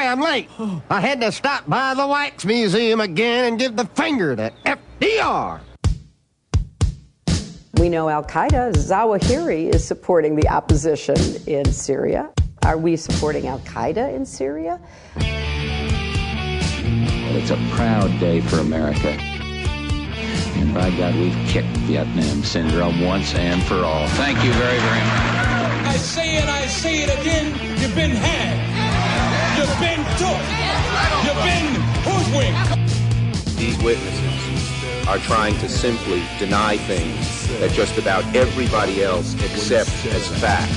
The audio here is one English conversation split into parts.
I'm late. I had to stop by the Wax Museum again and give the finger to FDR. We know al-Qaeda, Zawahiri, is supporting the opposition in Syria. Are we supporting al-Qaeda in Syria? It's a proud day for America. And by God, we've kicked Vietnam syndrome once and for all. Thank you very, very much. I say it again, you've been had. You've been took. You've been hoodwinked. These witnesses are trying to simply deny things that just about everybody else accepts as fact.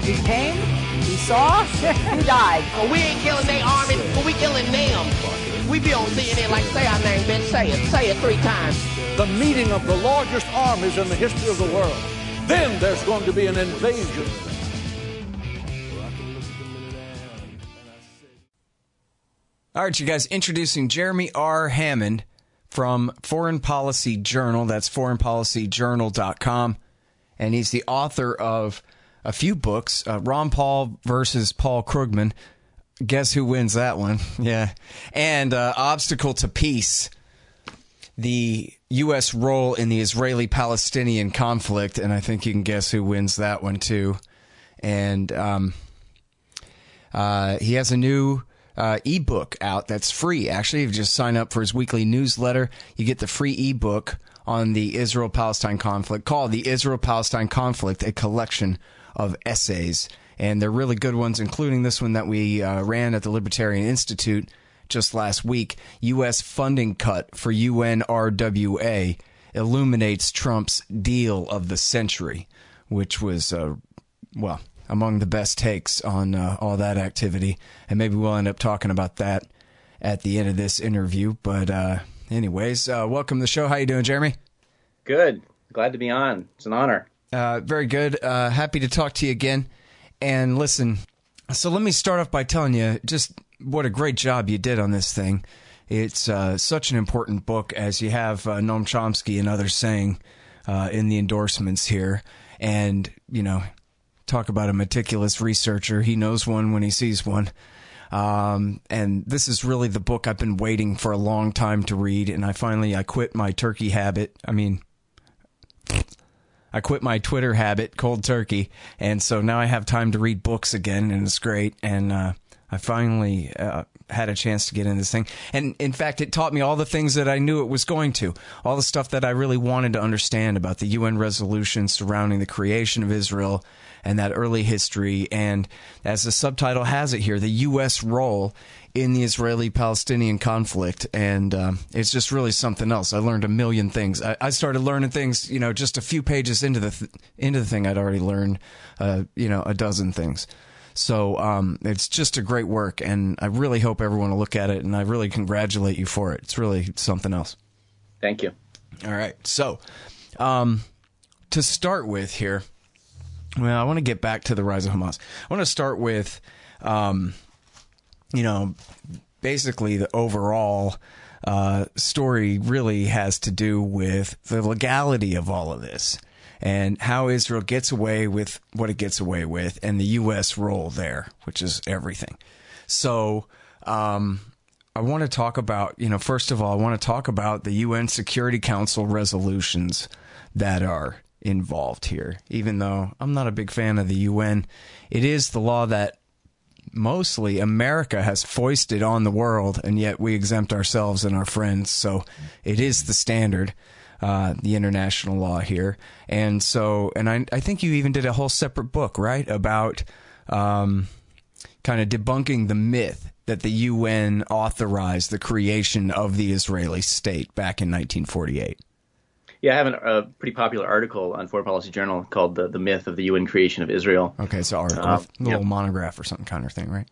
He came, he saw, he died. Well, we ain't killing their army, but we killing them. We be on CNN like, say our name, bitch, say it 3 times. The meeting of the largest armies in the history of the world. Then there's going to be an invasion. All right, you guys, introducing Jeremy R. Hammond from Foreign Policy Journal. That's foreignpolicyjournal.com. And he's the author of a few books, Ron Paul versus Paul Krugman. Guess who wins that one? Yeah. And Obstacle to Peace, the U.S. role in the Israeli-Palestinian conflict. And I think you can guess who wins that one, too. And he has a new ebook out that's free. Actually, if you just sign up for his weekly newsletter, you get the free ebook on the Israel-Palestine conflict called The Israel-Palestine Conflict, a collection of essays. And they're really good ones, including this one that we ran at the Libertarian Institute just last week. U.S. funding cut for UNRWA illuminates Trump's deal of the century, which was, well, among the best takes on all that activity. And maybe we'll end up talking about that at the end of this interview. But anyways, welcome to the show. How you doing, Jeremy? Good. Glad to be on. It's an honor. Very good. Happy to talk to you again. And listen, so let me start off by telling you just what a great job you did on this thing. It's such an important book, as you have Noam Chomsky and others saying in the endorsements here. And, you know, talk about a meticulous researcher. He knows one when he sees one. And this is really the book I've been waiting for a long time to read. And I quit my turkey habit. I quit my Twitter habit, cold turkey, and so now I have time to read books again, and it's great. And I finally had a chance to get into this thing. And in fact, it taught me all the things that I knew it was going to, all the stuff that I really wanted to understand about the UN resolution surrounding the creation of Israel and that early history. And as the subtitle has it here, the U.S. role in the Israeli-Palestinian conflict. And it's just really something else. I learned a million things. I started learning things, you know, just a few pages into the thing. I'd already learned, a dozen things. So it's just a great work, and I really hope everyone will look at it, and I really congratulate you for it. It's really something else. Thank you. All right. So to start with here, well, I want to get back to the rise of Hamas. I want to start with basically the overall story really has to do with the legality of all of this and how Israel gets away with what it gets away with and the U.S. role there, which is everything. So I want to talk about, first of all, I want to talk about the UN Security Council resolutions that are involved here. Even though I'm not a big fan of the UN, it is the law that mostly America has foisted on the world, and yet we exempt ourselves and our friends. So it is the standard, the international law here. And so, and I think you even did a whole separate book, right, about kind of debunking the myth that the UN authorized the creation of the Israeli state back in 1948. Yeah, I have a pretty popular article on Foreign Policy Journal called The Myth of the UN Creation of Israel. Okay, so article, little monograph or something kind of thing, right?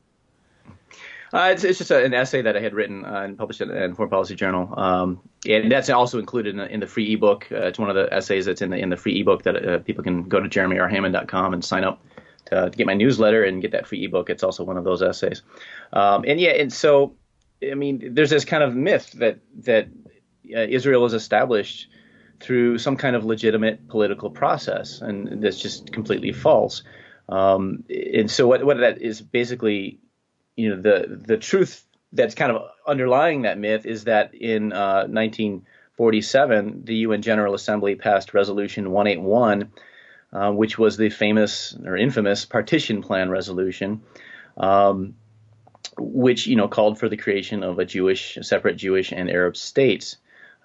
It's just an essay that I had written and published in Foreign Policy Journal. And that's also included in the free ebook. It's one of the essays that's in the free ebook that people can go to jeremyrhammond.com and sign up to get my newsletter and get that free ebook. It's also one of those essays. And so, I mean, there's this kind of myth that Israel is established through some kind of legitimate political process, and that's just completely false. And so what that is basically the truth that's kind of underlying that myth is that in 1947, the UN General Assembly passed Resolution 181, which was the famous or infamous Partition Plan resolution, which called for the creation of separate Jewish and Arab states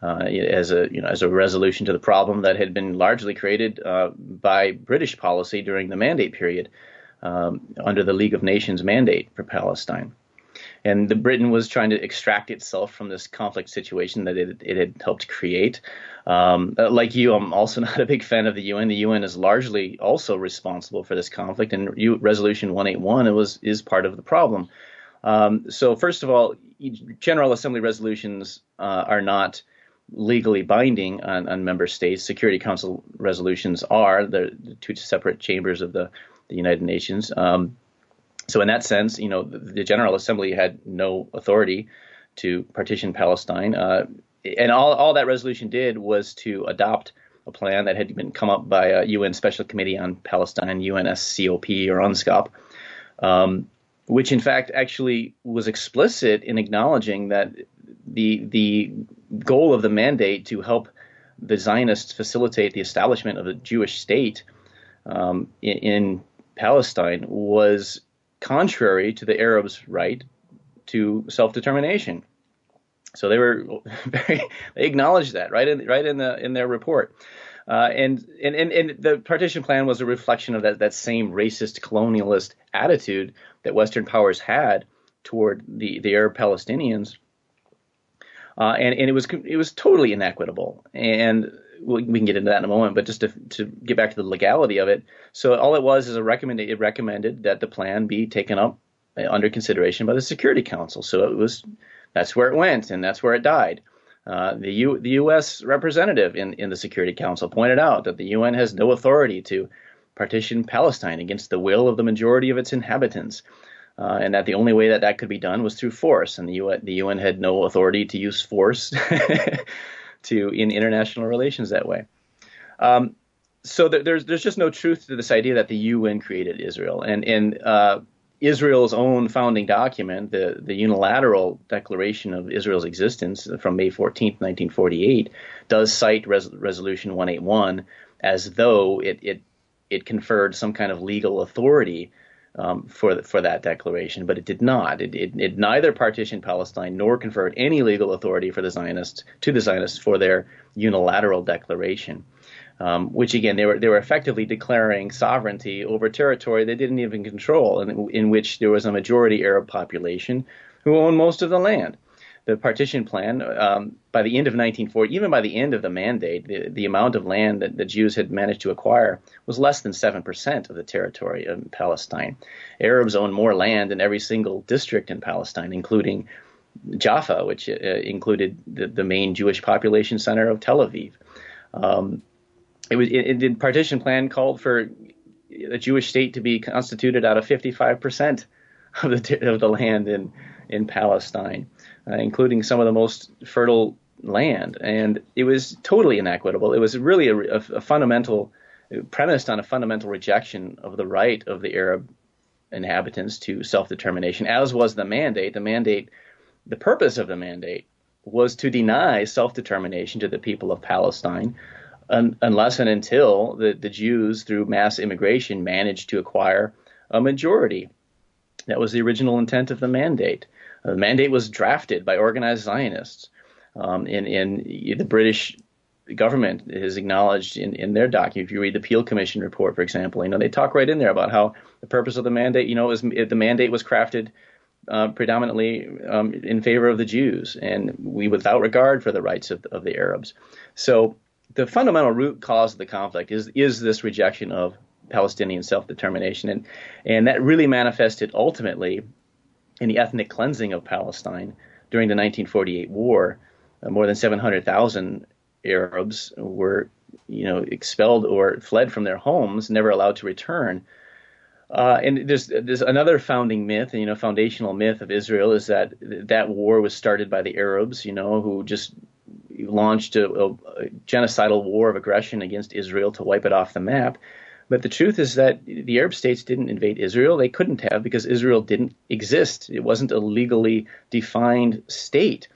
as a resolution to the problem that had been largely created by British policy during the Mandate period under the League of Nations mandate for Palestine. And Britain was trying to extract itself from this conflict situation that it had helped create. Like you, I'm also not a big fan of the UN. The UN is largely also responsible for this conflict, and Resolution 181 is part of the problem. So first of all, General Assembly resolutions are not legally binding on member states. Security Council resolutions are. They're the two separate chambers of the United Nations. So in that sense, the General Assembly had no authority to partition Palestine. And all that resolution did was to adopt a plan that had been come up by a UN Special Committee on Palestine, UNSCOP or UNSCOP, which in fact actually was explicit in acknowledging that the goal of the mandate to help the Zionists facilitate the establishment of a Jewish state in Palestine was contrary to the Arabs' right to self-determination. So they acknowledged that right in their report. And the partition plan was a reflection of that same racist colonialist attitude that Western powers had toward the Arab Palestinians. And it was totally inequitable. And we can get into that in a moment, but just to get back to the legality of it. So all it was is it recommended that the plan be taken up under consideration by the Security Council. So that's where it went, and that's where it died. The U.S. representative in the Security Council pointed out that the UN has no authority to partition Palestine against the will of the majority of its inhabitants, and that the only way that could be done was through force, and the UN had no authority to use force in international relations that way. So there's just no truth to this idea that the UN created Israel, and Israel's own founding document, the Unilateral Declaration of Israel's Existence from May 14th, 1948, does cite Resolution 181 as though it conferred some kind of legal authority for that declaration, but it did not. It neither partitioned Palestine nor conferred any legal authority to the Zionists for their unilateral declaration. Which again, they were effectively declaring sovereignty over territory they didn't even control, in which there was a majority Arab population who owned most of the land. The partition plan, by the end of 1940, even by the end of the mandate, the amount of land that the Jews had managed to acquire was less than 7% of the territory of Palestine. Arabs owned more land in every single district in Palestine, including Jaffa, which included the main Jewish population center of Tel Aviv. The partition plan called for a Jewish state to be constituted out of 55% of the land in Palestine, including some of the most fertile land. And it was totally inequitable. It was really a fundamental, premised on a fundamental rejection of the right of the Arab inhabitants to self-determination, as was the mandate. The purpose of the mandate was to deny self-determination to the people of Palestine, unless and until the Jews, through mass immigration, managed to acquire a majority. That was the original intent of the mandate. The mandate was drafted by organized Zionists. And the British government has acknowledged in their document, if you read the Peel Commission report, for example, they talk right in there about how the purpose of the mandate, the mandate was crafted predominantly in favor of the Jews, and without regard for the rights of the Arabs. So the fundamental root cause of the conflict is this rejection of Palestinian self-determination, and that really manifested ultimately in the ethnic cleansing of Palestine during the 1948 war. More than 700,000 Arabs were, expelled or fled from their homes, never allowed to return. And there's another founding myth, foundational myth of Israel is that war was started by the Arabs, who just launched a genocidal war of aggression against Israel to wipe it off the map. But the truth is that the Arab states didn't invade Israel. They couldn't have, because Israel didn't exist. It wasn't a legally defined state.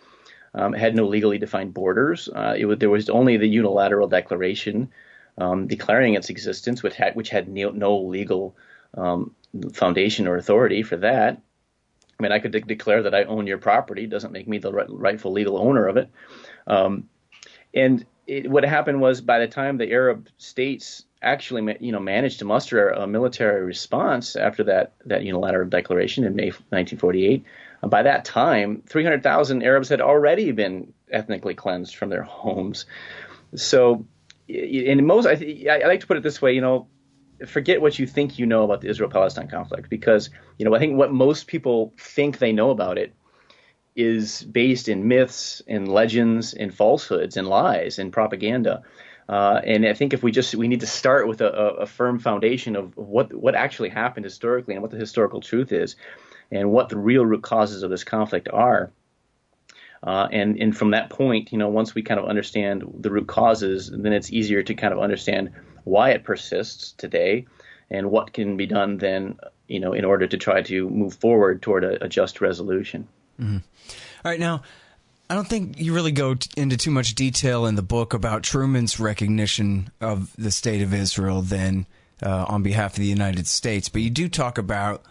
It had no legally defined borders. There was only the unilateral declaration declaring its existence, which had no legal foundation or authority for that. I mean, I could declare that I own your property. It doesn't make me the rightful legal owner of it. What happened was, by the time the Arab states actually, managed to muster a military response after that unilateral declaration in May 1948, by that time, 300,000 Arabs had already been ethnically cleansed from their homes. So, I like to put it this way, forget what you think you know about the Israel-Palestine conflict, because, I think what most people think they know about it is based in myths and legends and falsehoods and lies and propaganda. And I think if we need to start with a firm foundation of what actually happened historically and what the historical truth is, and what the real root causes of this conflict are. And from that point, once we kind of understand the root causes, then it's easier to kind of understand why it persists today and what can be done then, in order to try to move forward toward a just resolution. Mm-hmm. All right, now, I don't think you really go into too much detail in the book about Truman's recognition of the state of Israel then on behalf of the United States, but you do talk about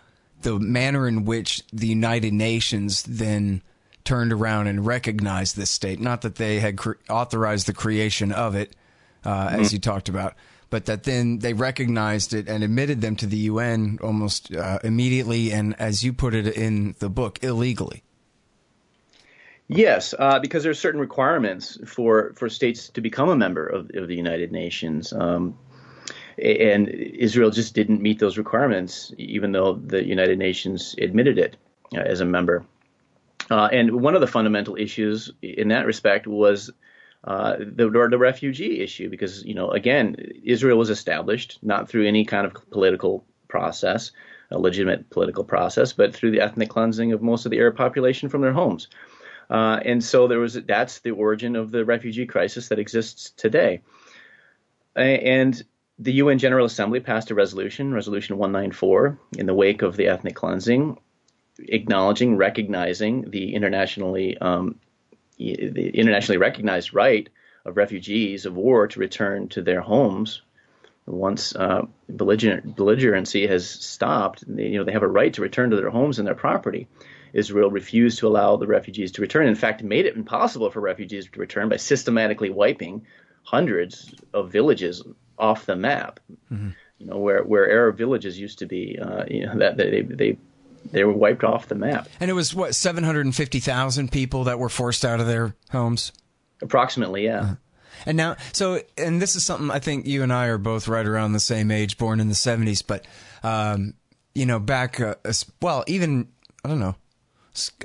the manner in which the United Nations then turned around and recognized this state. Not that they had authorized the creation of it, as you talked about, but that then they recognized it and admitted them to the UN almost immediately and, as you put it in the book, illegally. Yes, because there are certain requirements for states to become a member of the United Nations. And Israel just didn't meet those requirements, even though the United Nations admitted it as a member. And one of the fundamental issues in that respect was the refugee issue, because, again, Israel was established not through any kind of political process, a legitimate political process, but through the ethnic cleansing of most of the Arab population from their homes. And so that's the origin of the refugee crisis that exists today. And the UN General Assembly passed a resolution 194, in the wake of the ethnic cleansing, recognizing the internationally recognized right of refugees of war to return to their homes once belligerency has stopped. They have a right to return to their homes and their property. Israel refused to allow the refugees to return. In fact, made it impossible for refugees to return by systematically wiping hundreds of villages off the map. Mm-hmm. Where Arab villages used to be, that they were wiped off the map. And it was 750,000 people that were forced out of their homes? Approximately, yeah. Uh-huh. And now, and this is something I think you and I are both right around the same age, born in the 70s, but, back, even, I don't know,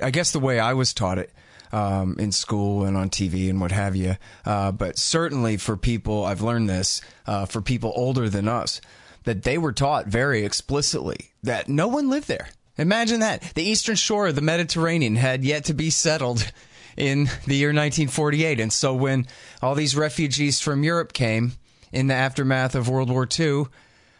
I guess the way I was taught it in school and on TV and what have you, but certainly for people, I've learned this, for people older than us, that they were taught very explicitly that no one lived there. Imagine that. The eastern shore of the Mediterranean had yet to be settled in the year 1948. And so when all these refugees from Europe came in the aftermath of World War II,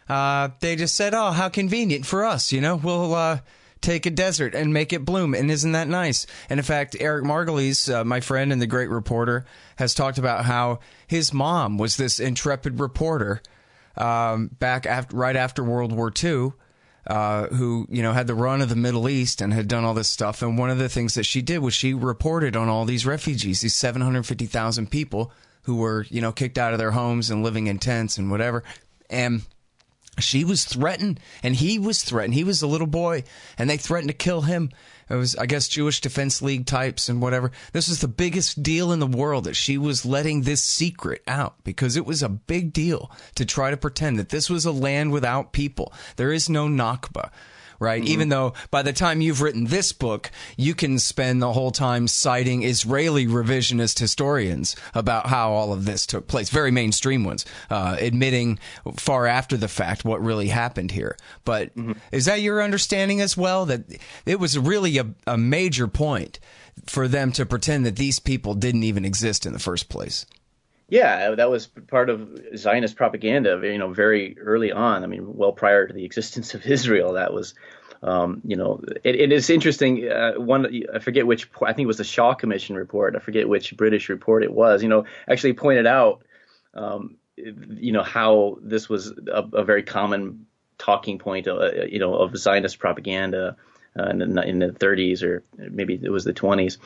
they just said, oh, how convenient for us. We'll take a desert and make it bloom. And isn't that nice? And in fact, Eric Margulies, my friend and the great reporter, has talked about how his mom was this intrepid reporter right after World War II, who, had the run of the Middle East and had done all this stuff. And one of the things that she did was she reported on all these refugees, these 750,000 people who were, kicked out of their homes and living in tents and whatever. And she was threatened, and he was threatened. He was a little boy, and they threatened to kill him. It was, I guess, Jewish Defense League types and whatever. This was the biggest deal in the world, that she was letting this secret out, because it was a big deal to try to pretend that this was a land without people. There is no Nakba, right? Mm-hmm. Even though by the time you've written this book, you can spend the whole time citing Israeli revisionist historians about how all of this took place, very mainstream ones, admitting far after the fact what really happened here. But is that your understanding as well, that it was really a major point for them to pretend that these people didn't even exist in the first place? Yeah, that was part of Zionist propaganda, very early on. I mean, well prior to the existence of Israel, that was, it is interesting. I forget which, I think it was the Shaw Commission report. I forget which British report it was, actually pointed out, how this was a very common talking point, of Zionist propaganda in the 30s, or maybe it was the 20s.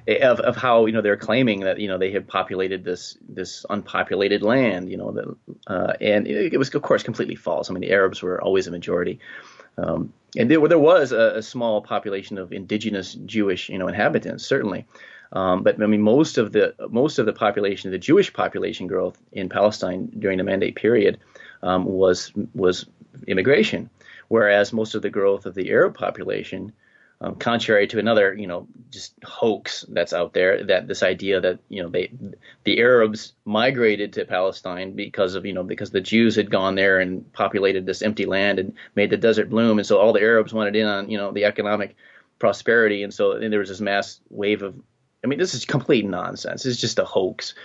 Of how they're claiming that they have populated this unpopulated land, and it was of course completely false. I mean, the Arabs were always a majority, and there was a small population of indigenous Jewish inhabitants, certainly, but I mean most of the population, the Jewish population growth in Palestine during the Mandate period was immigration, whereas most of the growth of the Arab population, contrary to another, just hoax that's out there, that this idea that, the Arabs migrated to Palestine because the Jews had gone there and populated this empty land and made the desert bloom. And so all the Arabs wanted in on, the economic prosperity. And so there was this mass wave of, this is complete nonsense. It's just a hoax.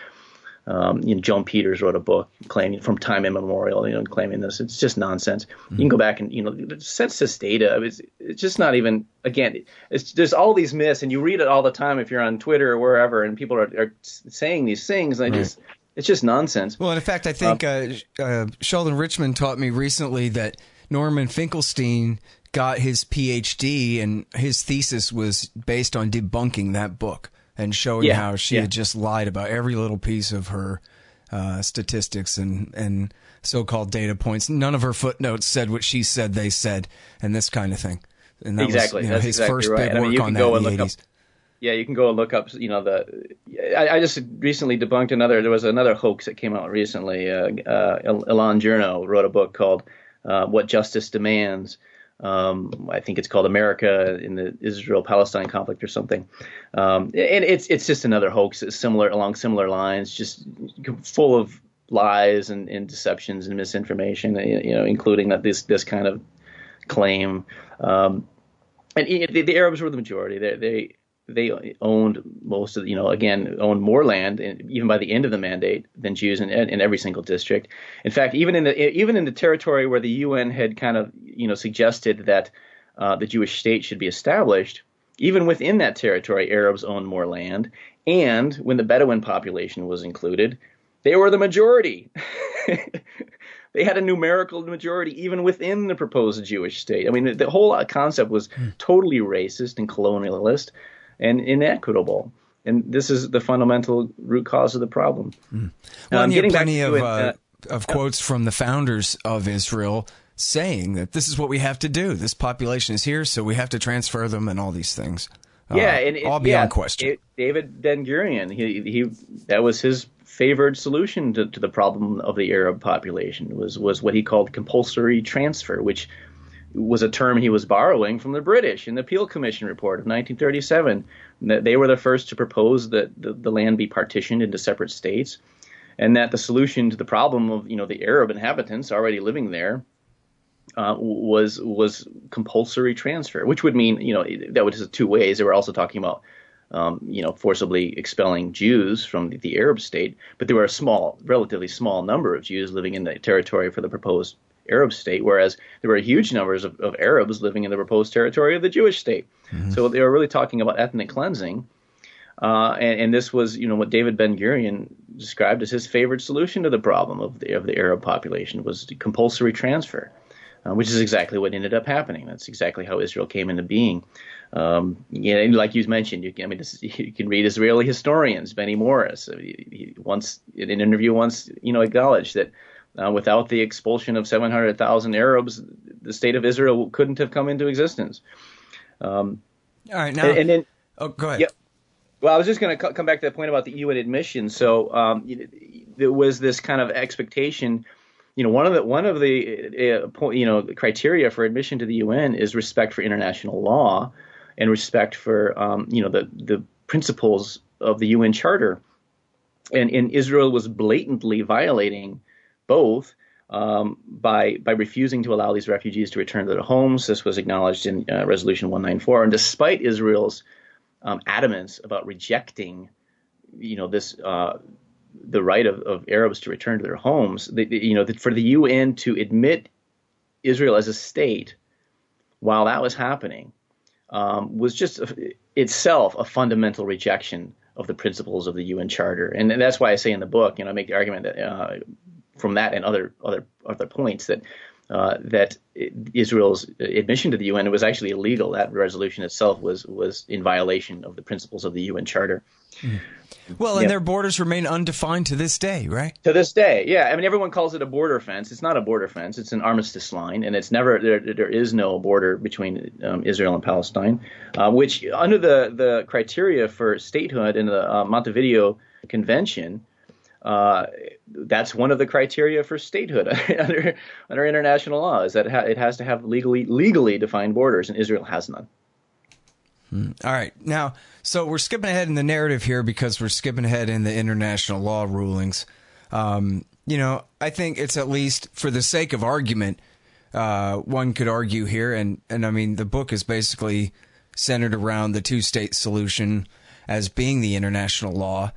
Joan Peters wrote a book claiming from time immemorial, claiming this. It's just nonsense. You can go back and, the census data, it's just not even, again, there's all these myths, and you read it all the time if you're on Twitter or wherever, and people are saying these things, and it's just nonsense. Well, and in fact, I think Sheldon Richman taught me recently that Norman Finkelstein got his PhD, and his thesis was based on debunking that book and showing how she had just lied about every little piece of her statistics and so-called data points. None of her footnotes said what she said they said, and this kind of thing. And that exactly. was That's his exactly first right. big work on that in the 80s. Yeah, you can go and look up, I just recently debunked there was another hoax that came out recently. Ilan Chernow wrote a book called What Justice Demands. I think it's called America in the Israel-Palestine Conflict or something. And it's just another hoax along similar lines, just full of lies and deceptions and misinformation, including that this kind of claim. And the Arabs were the majority. They owned most of, owned more land, even by the end of the Mandate, than Jews in every single district. In fact, even in the territory where the UN had kind of, suggested that the Jewish state should be established, even within that territory, Arabs owned more land. And when the Bedouin population was included, they were the majority. They had a numerical majority even within the proposed Jewish state. I mean, the whole concept was totally racist and colonialist and inequitable. And this is the fundamental root cause of the problem. Well, and you have plenty of quotes from the founders of Israel saying that this is what we have to do. This population is here, so we have to transfer them and all these things. All beyond question. David Ben-Gurion, he that was his favored solution to the problem of the Arab population was what he called compulsory transfer, which was a term he was borrowing from the British in the Peel Commission report of 1937. They were the first to propose that the land be partitioned into separate states, and that the solution to the problem of the Arab inhabitants already living there was compulsory transfer, which would mean that was two ways. They were also talking about forcibly expelling Jews from the Arab state, but there were a relatively small number of Jews living in the territory for the proposed Arab state, whereas there were huge numbers of Arabs living in the proposed territory of the Jewish state. Mm-hmm. So they were really talking about ethnic cleansing. And this was, what David Ben-Gurion described as his favorite solution to the problem of the Arab population was compulsory transfer, which is exactly what ended up happening. That's exactly how Israel came into being. Like you mentioned, you can read Israeli historians. Benny Morris, he once in an interview acknowledged that without the expulsion of 700,000 Arabs, the state of Israel couldn't have come into existence. All right, now and then go ahead. Yeah, well, I was just going to come back to that point about the UN admission. So there was this kind of expectation. One of the criteria for admission to the UN is respect for international law and respect for the principles of the UN Charter, and Israel was blatantly violating both by refusing to allow these refugees to return to their homes. This was acknowledged in Resolution 194, and despite Israel's adamance about rejecting this the right of Arabs to return to their homes. For the UN to admit Israel as a state while that was happening was just itself a fundamental rejection of the principles of the UN Charter, and that's why I say in the book, I make the argument that from that and other points that Israel's admission to the UN was actually illegal. That resolution itself was in violation of the principles of the UN Charter. Well, and their borders remain undefined to this day, right? To this day, yeah. I mean, everyone calls it a border fence. It's not a border fence. It's an armistice line, and it's never there is no border between Israel and Palestine, which under the criteria for statehood in the Montevideo Convention, that's one of the criteria for statehood under international law, is that it has to have legally defined borders, and Israel has none. All right. Now, so we're skipping ahead in the narrative here because we're skipping ahead in the international law rulings. I think it's, at least for the sake of argument, one could argue here, and I mean, the book is basically centered around the two-state solution as being the international law,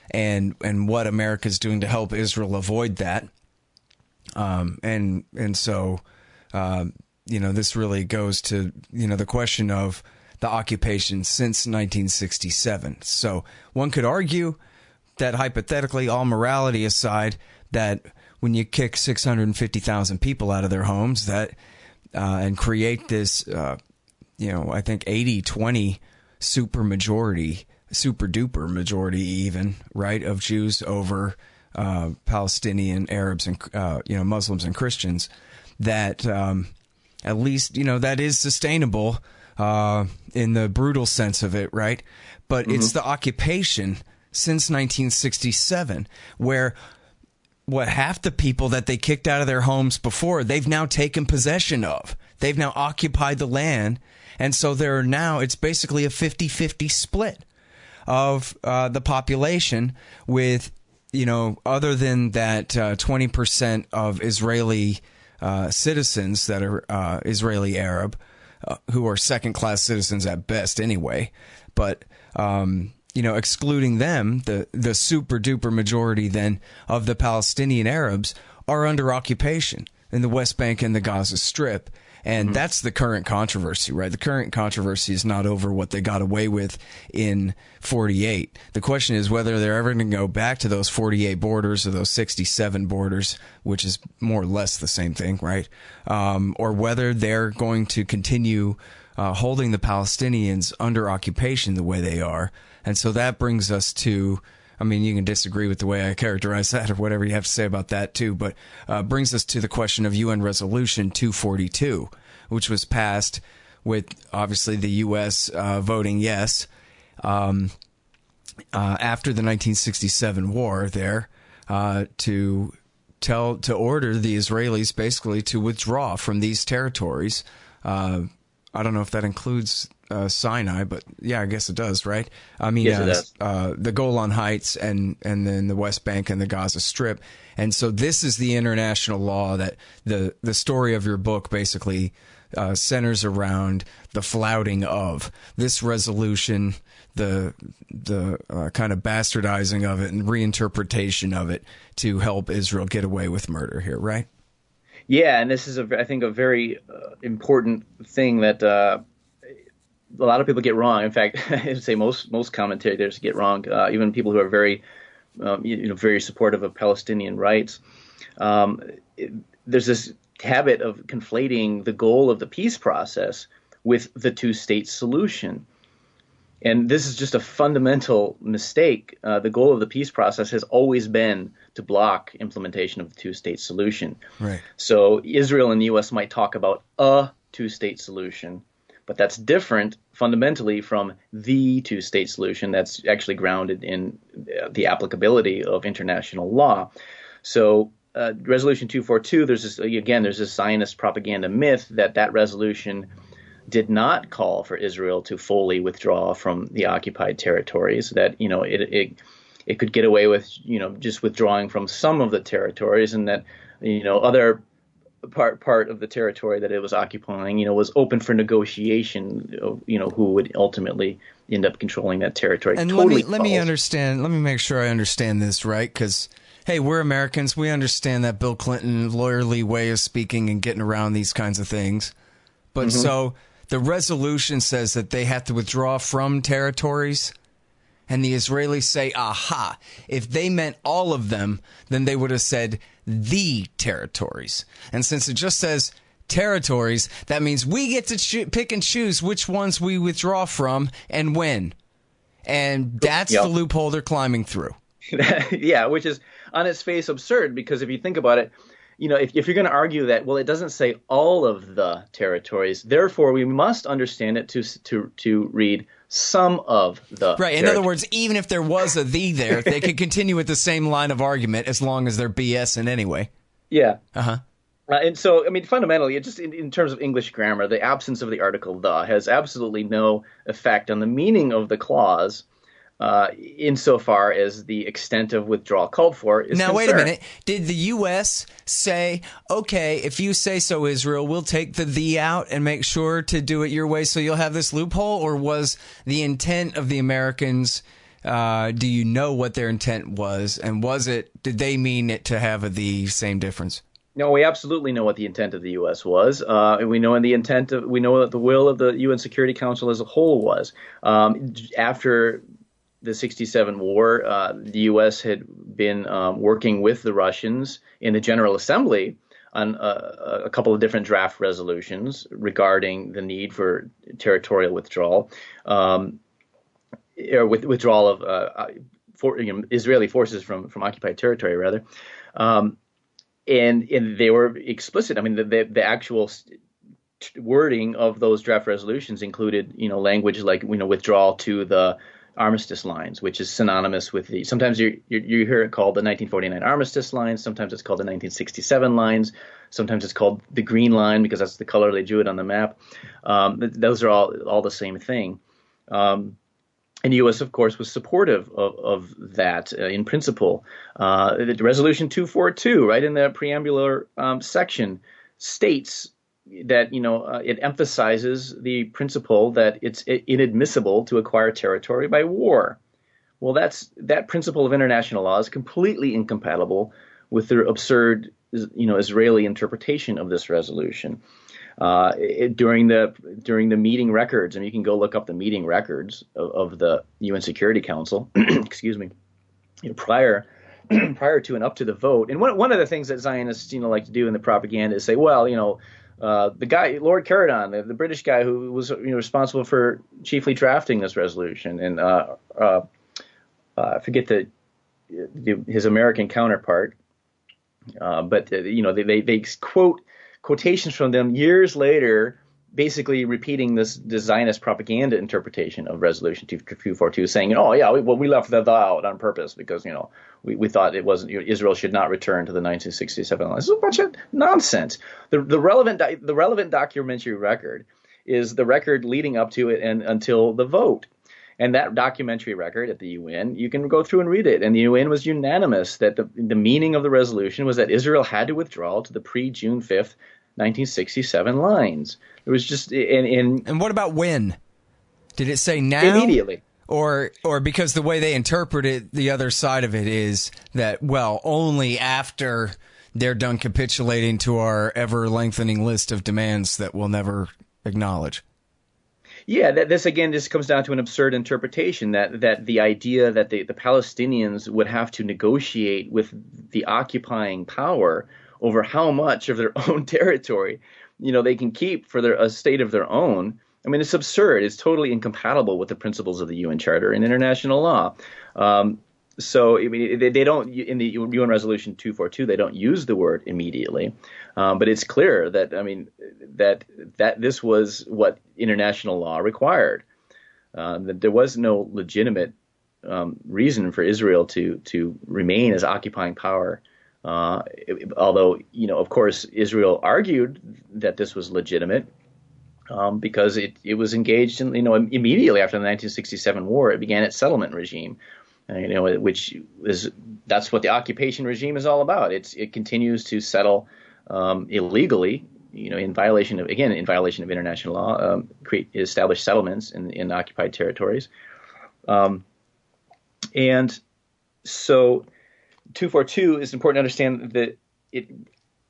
and what America's doing to help Israel avoid that. So this really goes to, the question of the occupation since 1967. So one could argue that, hypothetically, all morality aside, that when you kick 650,000 people out of their homes, that and create this, I think 80-20 super duper majority even, right, of Jews over Palestinian Arabs and Muslims and Christians, that at least that is sustainable in the brutal sense of it, right? But it's the occupation since 1967 where half the people that they kicked out of their homes before, they've now taken possession of. They've now occupied the land, and so it's basically a 50-50 split of the population, with other than that 20% of Israeli citizens that are Israeli Arab, who are second-class citizens at best anyway, but excluding them, the super-duper majority then of the Palestinian Arabs are under occupation in the West Bank and the Gaza Strip. And that's the current controversy, right? The current controversy is not over what they got away with in 48. The question is whether they're ever going to go back to those 48 borders or those 67 borders, which is more or less the same thing, right? Or whether they're going to continue holding the Palestinians under occupation the way they are. And so that brings us to, I mean, you can disagree with the way I characterize that or whatever you have to say about that too, but brings us to the question of UN Resolution 242, which was passed with, obviously, the U.S. Voting yes after the 1967 war there to order the Israelis basically to withdraw from these territories. I don't know if that includes Sinai, but yeah, I guess it does, right? I mean, yes, the Golan Heights and then the West Bank and the Gaza Strip. And so this is the international law that the story of your book basically centers around the flouting of this resolution, the kind of bastardizing of it and reinterpretation of it to help Israel get away with murder here, right? Yeah, and this is, I think, a very important thing that a lot of people get wrong. In fact, I'd say most commentators get wrong, even people who are very, very supportive of Palestinian rights. There's this habit of conflating the goal of the peace process with the two-state solution. And this is just a fundamental mistake. The goal of the peace process has always been to block implementation of the two-state solution. Right. So Israel and the U.S. might talk about a two-state solution, but that's different fundamentally from the two-state solution that's actually grounded in the applicability of international law. So Resolution 242, there's this Zionist propaganda myth that resolution did not call for Israel to fully withdraw from the occupied territories, that it could get away with just withdrawing from some of the territories, and that other part of the territory that it was occupying, was open for negotiation. Who would ultimately end up controlling that territory? And totally let me understand. Let me make sure I understand this right, because hey, we're Americans. We understand that Bill Clinton lawyerly way of speaking and getting around these kinds of things. But so the resolution says that they have to withdraw from territories. And the Israelis say, aha, if they meant all of them, then they would have said the territories. And since it just says territories, that means we get to pick and choose which ones we withdraw from and when. And that's the loophole they're climbing through. Yeah, which is on its face absurd, because if you think about it, if you're going to argue that, well, it doesn't say all of the territories, therefore we must understand it to read some of the right. In other words, even if there was a "the" there, they could continue with the same line of argument as long as they're BSing anyway. Yeah. And so, fundamentally, it just in terms of English grammar, the absence of the article "the" has absolutely no effect on the meaning of the clause, insofar as the extent of withdrawal called for is concerned. Wait a minute. Did the U.S. say, okay, if you say so, Israel, we'll take the out and make sure to do it your way so you'll have this loophole? Or was the intent of the Americans, do you know what their intent was? And did they mean it to have the same difference? No, we absolutely know what the intent of the U.S. was. And we know what the will of the UN Security Council as a whole was. After the 1967 war, the U.S. had been working with the Russians in the General Assembly on a couple of different draft resolutions regarding the need for territorial withdrawal, or withdrawal of Israeli forces from occupied territory, rather. And they were explicit. The actual wording of those draft resolutions included, language like, withdrawal to the armistice lines, which is synonymous with sometimes you hear it called the 1949 armistice lines, sometimes it's called the 1967 lines, sometimes it's called the green line because that's the color they drew it on the map. Those are all the same thing. And the U.S., of course, was supportive of that in principle. The Resolution 242, right in the preambular section, states that it emphasizes the principle that it's inadmissible to acquire territory by war. Well, that principle of international law is completely incompatible with their absurd, Israeli interpretation of this resolution. During the meeting records, and you can go look up the meeting records of the UN Security Council, excuse me, prior to and up to the vote. And one of the things that Zionists like to do in the propaganda is say, well, the guy, Lord Caradon, the British guy who was responsible for chiefly drafting this resolution, and I forget his American counterpart, but they quote quotations from them years later, basically repeating this Zionist propaganda interpretation of Resolution 242, saying, we left the out on purpose because we thought it wasn't Israel should not return to the 1967 lines. It's a bunch of nonsense. The relevant documentary record is the record leading up to it and until the vote. And that documentary record at the UN, you can go through and read it. And the UN was unanimous that the meaning of the resolution was that Israel had to withdraw to the pre-June 5th, 1967 lines. It was just And what about when? Did it say now? Immediately. Or because the way they interpret it, the other side of it is that, well, only after they're done capitulating to our ever-lengthening list of demands that we'll never acknowledge. Yeah, this comes down to an absurd interpretation that the idea that the Palestinians would have to negotiate with the occupying power over how much of their own territory, they can keep for a state of their own. It's absurd. It's totally incompatible with the principles of the UN Charter and international law. They don't, in the UN Resolution 242, they don't use the word immediately. But it's clear that, that this was what international law required. That there was no legitimate reason for Israel to remain as occupying power. Although, of course, Israel argued that this was legitimate because it was engaged in, immediately after the 1967 war, it began its settlement regime. That's what the occupation regime is all about. It continues to settle illegally, in violation of international law, establish settlements in occupied territories. And so 242 is important to understand that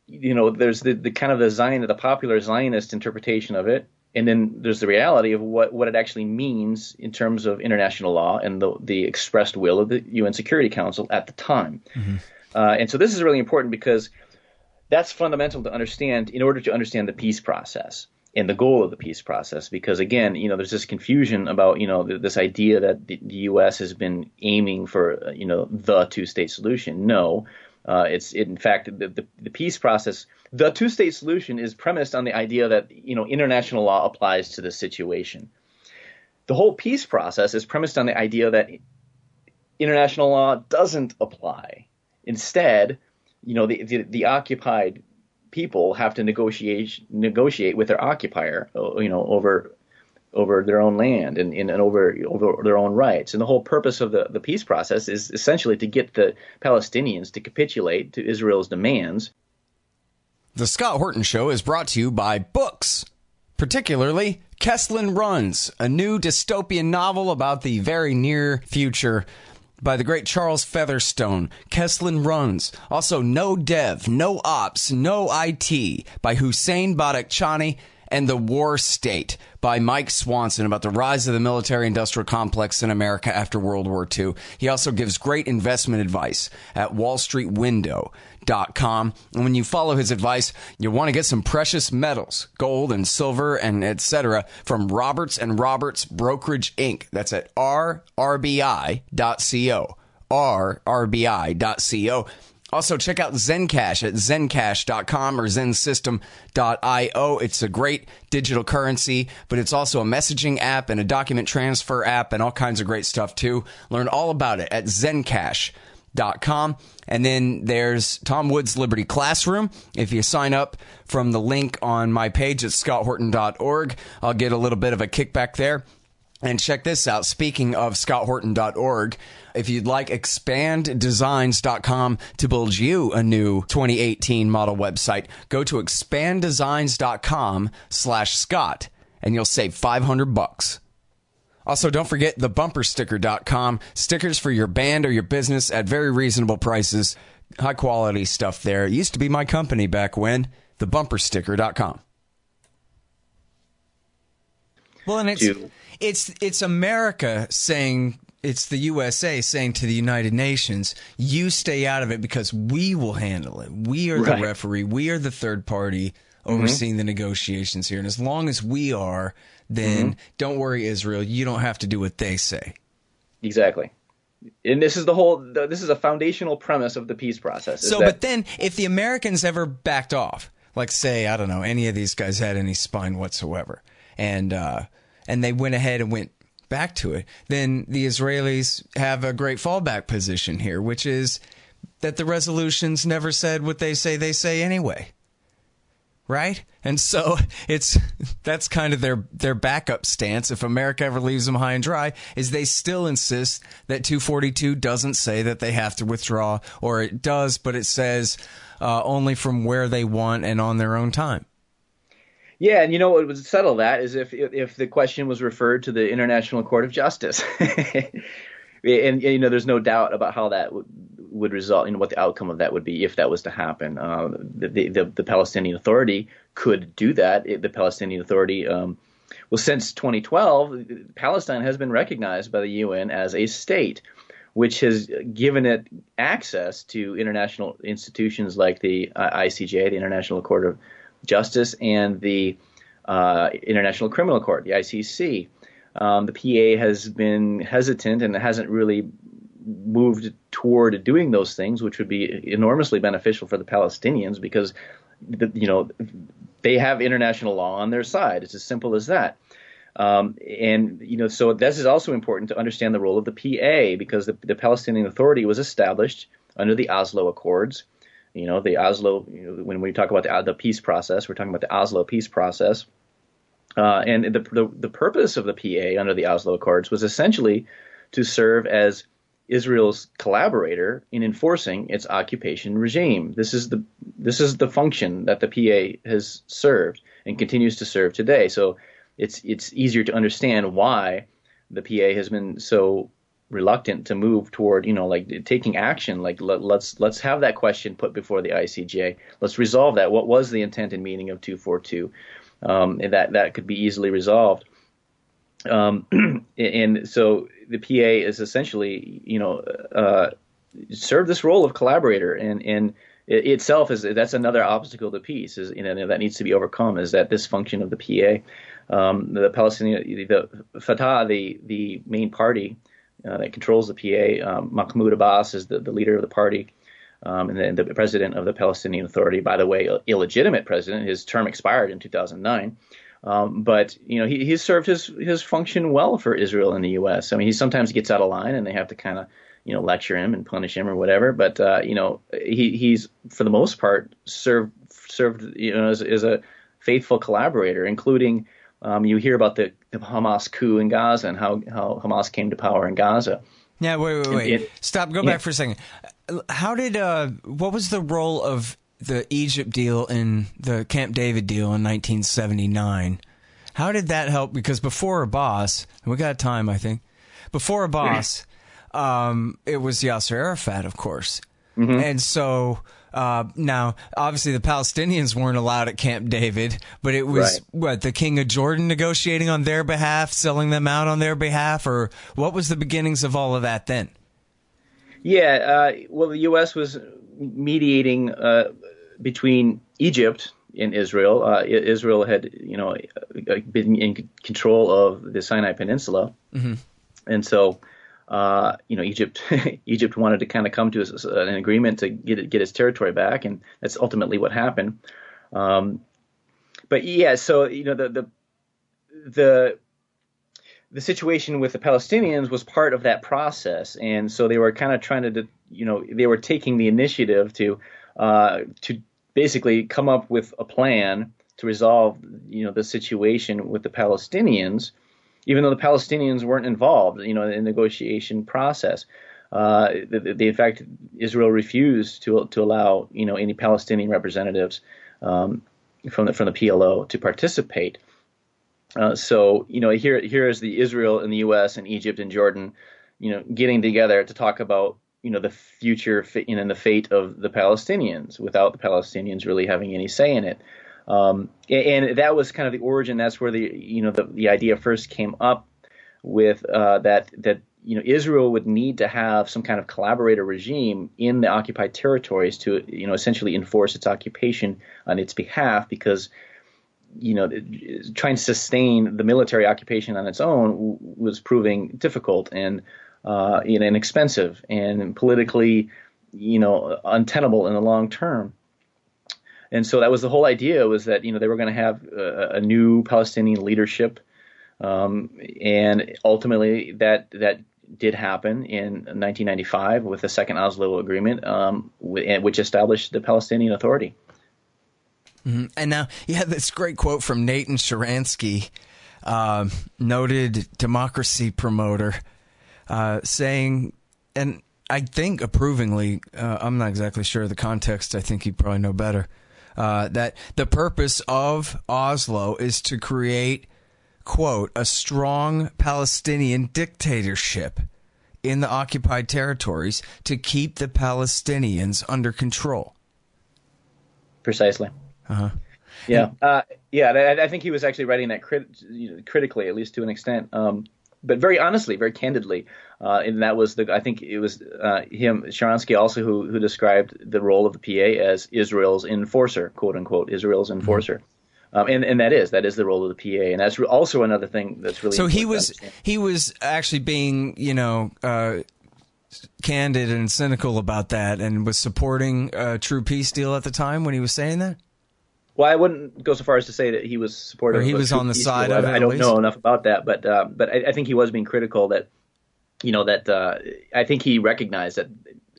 there's the kind of the popular Zionist interpretation of it, and then there's the reality of what it actually means in terms of international law and the expressed will of the UN Security Council at the time. Mm-hmm. And so this is really important because that's fundamental to understand in order to understand the peace process and the goal of the peace process. Because again, there's this confusion about, this idea that the U.S. has been aiming for, the two-state solution. No, it's in fact the peace process. The two-state solution is premised on the idea that, international law applies to the situation. The whole peace process is premised on the idea that international law doesn't apply. Instead, the occupied people have to negotiate with their occupier, over their own land and over their own rights. And the whole purpose of the peace process is essentially to get the Palestinians to capitulate to Israel's demands. The Scott Horton Show is brought to you by books, particularly Kesslin Runs, a new dystopian novel about the very near future by the great Charles Featherstone. Kesslin Runs. Also, No Dev, No Ops, No IT by Hussein Badakhshani, and The War State by Mike Swanson about the rise of the military-industrial complex in America after World War II. He also gives great investment advice at wallstreetwindow.com. And when you follow his advice, you'll want to get some precious metals, gold and silver and etc. from Roberts & Roberts Brokerage Inc. That's at rrbi.co. rrbi.co. Also, check out Zencash at zencash.com or zensystem.io. It's a great digital currency, but it's also a messaging app and a document transfer app and all kinds of great stuff, too. Learn all about it at zencash.com. And then there's Tom Wood's Liberty Classroom. If you sign up from the link on my page at scotthorton.org, I'll get a little bit of a kickback there. And check this out. Speaking of scotthorton.org, if you'd like expanddesigns.com to build you a new 2018 model website, go to expanddesigns.com/Scott and you'll save $500. Also, don't forget thebumpersticker.com. Stickers for your band or your business at very reasonable prices. High quality stuff there. It used to be my company back when. Thebumpersticker.com. Well, and it's America saying, it's the USA saying to the United Nations, you stay out of it because we will handle it. We are the referee. We are the third party overseeing the negotiations here. And as long as we are, then don't worry, Israel. You don't have to do what they say. Exactly. And this is this is a foundational premise of the peace process. So, but then if the Americans ever backed off, like say, I don't know, any of these guys had any spine whatsoever, and they went ahead and went back to it, then the Israelis have a great fallback position here, which is that the resolutions never said what they say anyway. Right? And so that's kind of their backup stance. If America ever leaves them high and dry, is they still insist that 242 doesn't say that they have to withdraw, or it does, but it says only from where they want and on their own time. Yeah, and what would settle that is if the question was referred to the International Court of Justice. And there's no doubt about how that would result, what the outcome of that would be if that was to happen. The Palestinian Authority could do that. The Palestinian Authority, since 2012, Palestine has been recognized by the UN as a state, which has given it access to international institutions like the ICJ, the International Court of Justice, and the International Criminal Court, the ICC. The PA has been hesitant and hasn't really moved toward doing those things, which would be enormously beneficial for the Palestinians because, they have international law on their side. It's as simple as that. So this is also important to understand the role of the PA because the Palestinian Authority was established under the Oslo Accords. The Oslo, when we talk about the peace process, we're talking about the Oslo peace process. And the purpose of the PA under the Oslo Accords was essentially to serve as Israel's collaborator in enforcing its occupation regime. This is the function that the PA has served and continues to serve today. So it's easier to understand why the PA has been so reluctant to move toward, like taking action. Like let's have that question put before the ICJ. Let's resolve that. What was the intent and meaning of 242? And that could be easily resolved. And so the PA is essentially, served this role of collaborator, and itself that's another obstacle to peace is, that needs to be overcome, is that this function of the PA, the Palestinian, the Fatah, the main party that controls the PA, Mahmoud Abbas is the leader of the party, and then the president of the Palestinian Authority, by the way, illegitimate president. His term expired in 2009. But he's served his function well for Israel in the U.S. I mean, he sometimes gets out of line, and they have to kind of lecture him and punish him or whatever. But he's for the most part served as a faithful collaborator, including you hear about the Hamas coup in Gaza and how Hamas came to power in Gaza. Yeah, wait. Stop. Go back for a second. How did what was the role of the Egypt deal in the Camp David deal in 1979? How did that help? Because before Abbas, and we got time, I think, before Abbas, it was Yasser Arafat, of course. Mm-hmm. And so now, obviously, the Palestinians weren't allowed at Camp David, but it was, the King of Jordan negotiating on their behalf, selling them out on their behalf, or what was the beginnings of all of that then? Yeah, well, the U.S. was mediating between Egypt and Israel. Israel had, been in control of the Sinai Peninsula, mm-hmm. and so, Egypt wanted to kind of come to an agreement to get its territory back, and that's ultimately what happened. But yeah, so the situation with the Palestinians was part of that process, and so they were kind of trying to, they were taking the initiative to basically come up with a plan to resolve, the situation with the Palestinians, even though the Palestinians weren't involved, in the negotiation process. In fact, Israel refused to allow, any Palestinian representatives from the PLO to participate. So here is the Israel and the U.S. and Egypt and Jordan, getting together to talk about, the future and the fate of the Palestinians without the Palestinians really having any say in it. And that was kind of the origin. That's where the idea first came up with that Israel would need to have some kind of collaborator regime in the occupied territories to essentially enforce its occupation on its behalf, because trying to sustain the military occupation on its own was proving difficult and expensive and politically untenable in the long term. And so that was the whole idea, was that they were going to have a new Palestinian leadership, and ultimately that did happen in 1995 with the Second Oslo Agreement, which established the Palestinian Authority. Mm-hmm. And now you have this great quote from Nathan Sharansky, noted democracy promoter, saying, and I think approvingly, I'm not exactly sure of the context, I think you probably know better, that the purpose of Oslo is to create, quote, a strong Palestinian dictatorship in the occupied territories to keep the Palestinians under control. Precisely. Uh-huh. Yeah. I think he was actually writing that critically, at least to an extent, but very honestly, very candidly. And that was I think it was him, Sharansky, also who described the role of the PA as Israel's enforcer, quote unquote, Israel's enforcer. Mm-hmm. And that is the role of the PA, and that's also another thing that's really. So he was actually being candid and cynical about that, and was supporting a true peace deal at the time when he was saying that. Well, I wouldn't go so far as to say that he was supportive. Or he was on the side of it. I don't know enough about that, but I think he was being critical that, I think he recognized that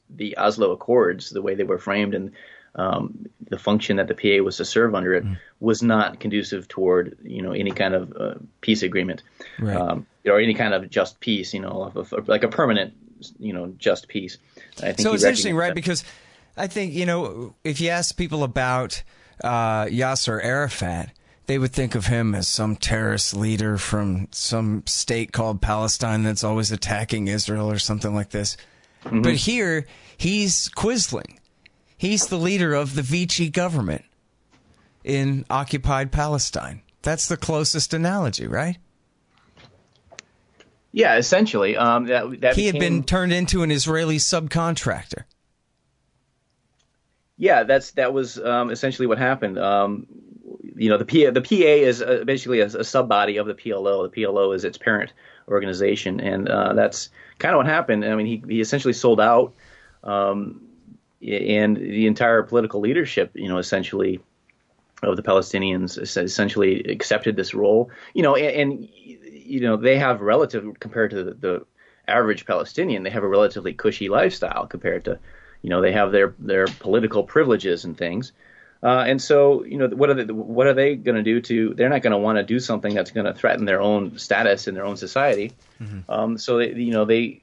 the Oslo Accords, the way they were framed and the function that the PA was to serve under it, was not conducive toward, any kind of peace agreement. Right. or any kind of just peace, like a permanent, just peace. I think so it's interesting, right? Because I think, if you ask people about Yasser Arafat, they would think of him as some terrorist leader from some state called Palestine that's always attacking Israel or something like this. Mm-hmm. But here, he's Quisling. He's the leader of the Vichy government in occupied Palestine. That's the closest analogy, right? Yeah, essentially. He had been turned into an Israeli subcontractor. Yeah, that was essentially what happened. The PA is basically a sub-body of the PLO. The PLO is its parent organization, and that's kind of what happened. I mean, he essentially sold out, and the entire political leadership, essentially, of the Palestinians essentially accepted this role. And they have compared to the average Palestinian, they have a relatively cushy lifestyle compared to, they have their political privileges and things. And so, what are they going to do they're not going to want to do something that's going to threaten their own status in their own society. Mm-hmm. So they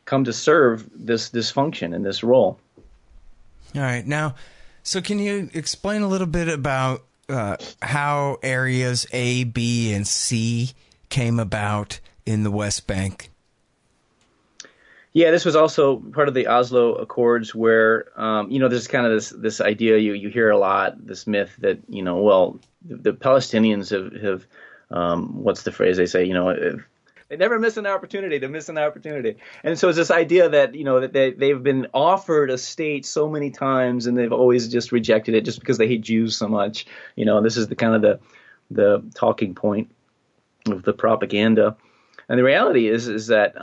come to serve this function and this role. All right. Now, so can you explain a little bit about how areas A, B, and C came about in the West Bank? Yeah, this was also part of the Oslo Accords, where there's kind of this idea you hear a lot, this myth that the Palestinians have what's the phrase they say? They never miss an opportunity to miss an opportunity, and so it's this idea that that they've been offered a state so many times and they've always just rejected it just because they hate Jews so much. This is the kind of the talking point of the propaganda. And the reality is that,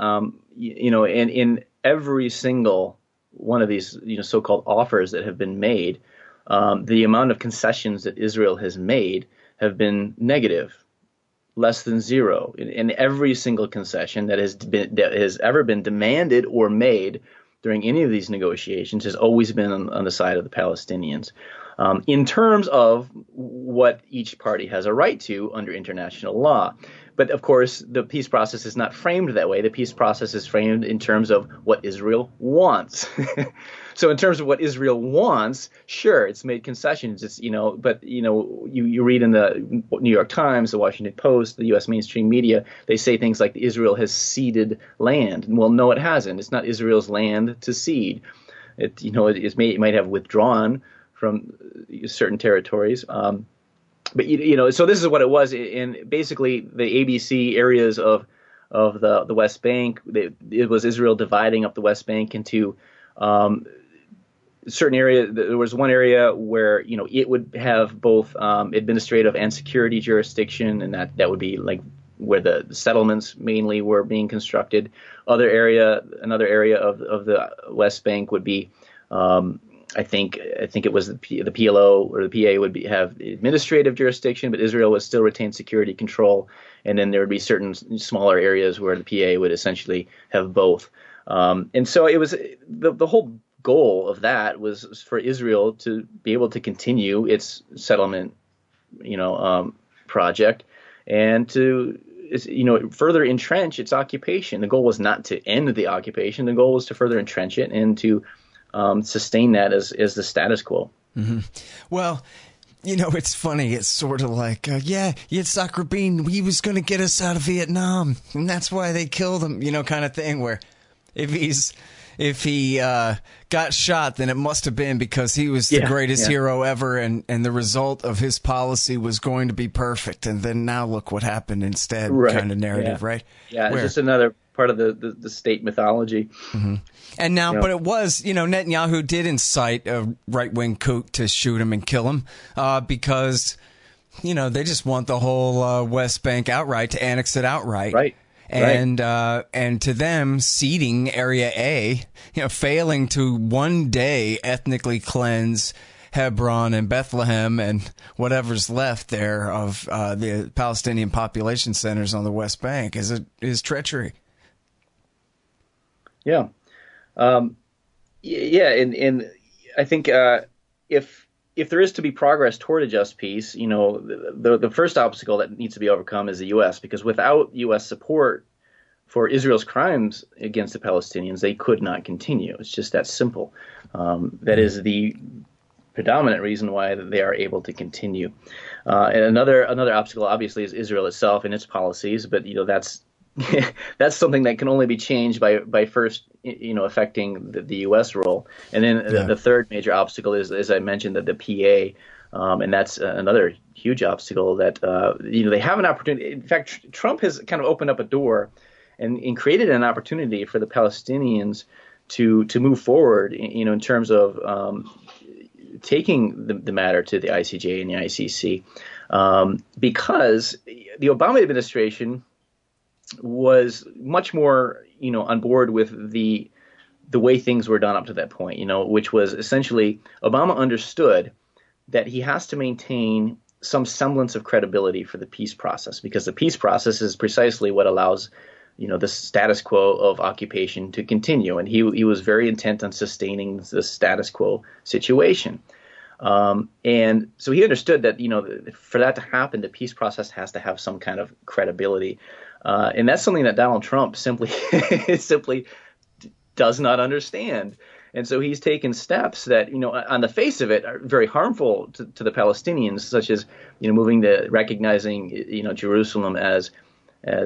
in every single one of these, so-called offers that have been made, the amount of concessions that Israel has made have been negative, less than zero. In every single concession that has ever been demanded or made during any of these negotiations has always been on the side of the Palestinians. In terms of what each party has a right to under international law. But of course, the peace process is not framed that way. The peace process is framed in terms of what Israel wants. So in terms of what Israel wants, sure, it's made concessions. It's but you read in the New York Times, the Washington Post, the U.S. mainstream media, they say things like Israel has ceded land. Well, no, it hasn't. It's not Israel's land to cede. It might have withdrawn from certain territories. But so this is what it was. In basically the ABC areas of the West Bank, it was Israel dividing up the West Bank into certain areas. There was one area where it would have both administrative and security jurisdiction, and that would be like where the settlements mainly were being constructed. Another area of the West Bank would be. I think it was the PLO or the PA would have administrative jurisdiction, but Israel would still retain security control. And then there would be certain smaller areas where the PA would essentially have both. And so it was the whole goal of that was for Israel to be able to continue its settlement, project and to further entrench its occupation. The goal was not to end the occupation. The goal was to further entrench it and to sustain that as the status quo. Mm-hmm. Well, it's funny. It's sort of like, Yitzhak Rabin, he was going to get us out of Vietnam, and that's why they killed him, kind of thing, where if he got shot, then it must have been because he was the greatest hero ever, and the result of his policy was going to be perfect. And then now look what happened instead, kind of narrative, right? Yeah, it's just another part of the state mythology. Mm-hmm. And now, but it was, Netanyahu did incite a right-wing coup to shoot him and kill him because, they just want the whole West Bank outright, to annex it outright. Right. And to them, ceding Area A, failing to one day ethnically cleanse Hebron and Bethlehem and whatever's left there of the Palestinian population centers on the West Bank is treachery. Yeah. And I think if there is to be progress toward a just peace, the first obstacle that needs to be overcome is the U.S. because without U.S. support for Israel's crimes against the Palestinians, they could not continue. It's just that simple. That is the predominant reason why they are able to continue. And another obstacle, obviously, is Israel itself and its policies. But that's that's something that can only be changed by first affecting the U.S. role. And then the third major obstacle is, as I mentioned, the PA. And that's another huge obstacle that they have an opportunity. In fact, Trump has kind of opened up a door and created an opportunity for the Palestinians to move forward, in terms of taking the matter to the ICJ and the ICC, because the Obama administration was much more, on board with the way things were done up to that point, which was essentially Obama understood that he has to maintain some semblance of credibility for the peace process, because the peace process is precisely what allows the status quo of occupation to continue. And he was very intent on sustaining the status quo situation. And so he understood that, for that to happen, the peace process has to have some kind of credibility. And that's something that Donald Trump simply does not understand. And so he's taken steps that, on the face of it are very harmful to the Palestinians, such as, recognizing, Jerusalem as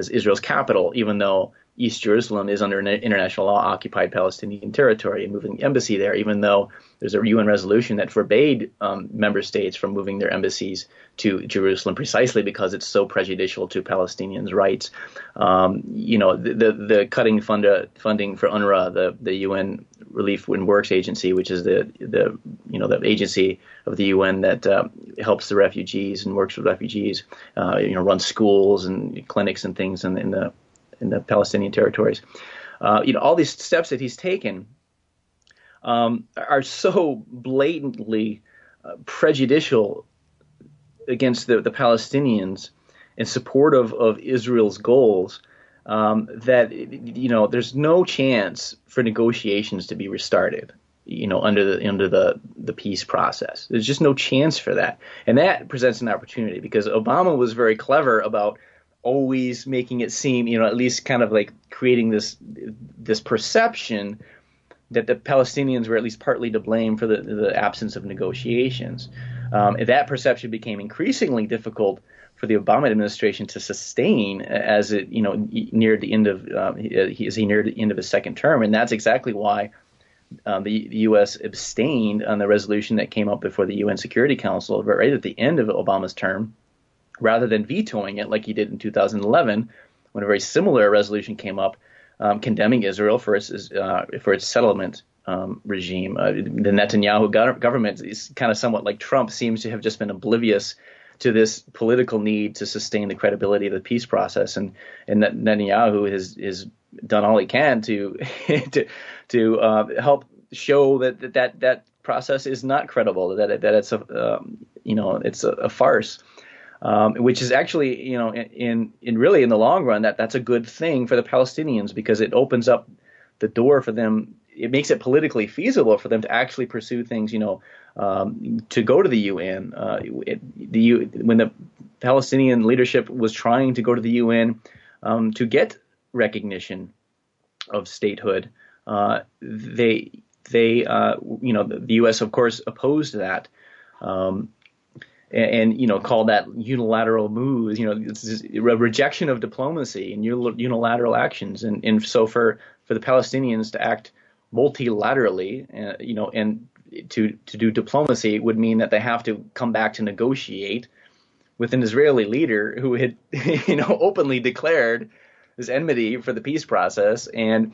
Israel's capital, even though East Jerusalem is under international law occupied Palestinian territory, and moving the embassy there, even though there's a UN resolution that forbade member states from moving their embassies to Jerusalem precisely because it's so prejudicial to Palestinians' rights. The cutting funding for UNRWA, the UN Relief and Works Agency, which is the agency of the UN that helps the refugees and works with refugees, runs schools and clinics and things in the Palestinian territories. All these steps that he's taken are so blatantly prejudicial against the Palestinians in support of Israel's goals, that there's no chance for negotiations to be restarted, under the peace process. There's just no chance for that, and that presents an opportunity because Obama was very clever about always making it seem, at least kind of like creating this perception that the Palestinians were at least partly to blame for the absence of negotiations. And that perception became increasingly difficult for the Obama administration to sustain as it, neared the end of he neared the end of his second term, and that's exactly why the U.S. abstained on the resolution that came up before the UN Security Council right at the end of Obama's term, rather than vetoing it like he did in 2011, when a very similar resolution came up condemning Israel for its settlement regime. The Netanyahu government is kind of somewhat like Trump, seems to have just been oblivious to this political need to sustain the credibility of the peace process, and Netanyahu has done all he can to help show that process is not credible, that it's it's a farce. Which is actually, in the long run, that's a good thing for the Palestinians, because it opens up the door for them. It makes it politically feasible for them to actually pursue things, to go to the UN. When the Palestinian leadership was trying to go to the UN to get recognition of statehood, the U.S. of course opposed that. And call that unilateral moves. It's a rejection of diplomacy and unilateral actions. And so for the Palestinians to act multilaterally, and to do diplomacy would mean that they have to come back to negotiate with an Israeli leader who had openly declared this enmity for the peace process, and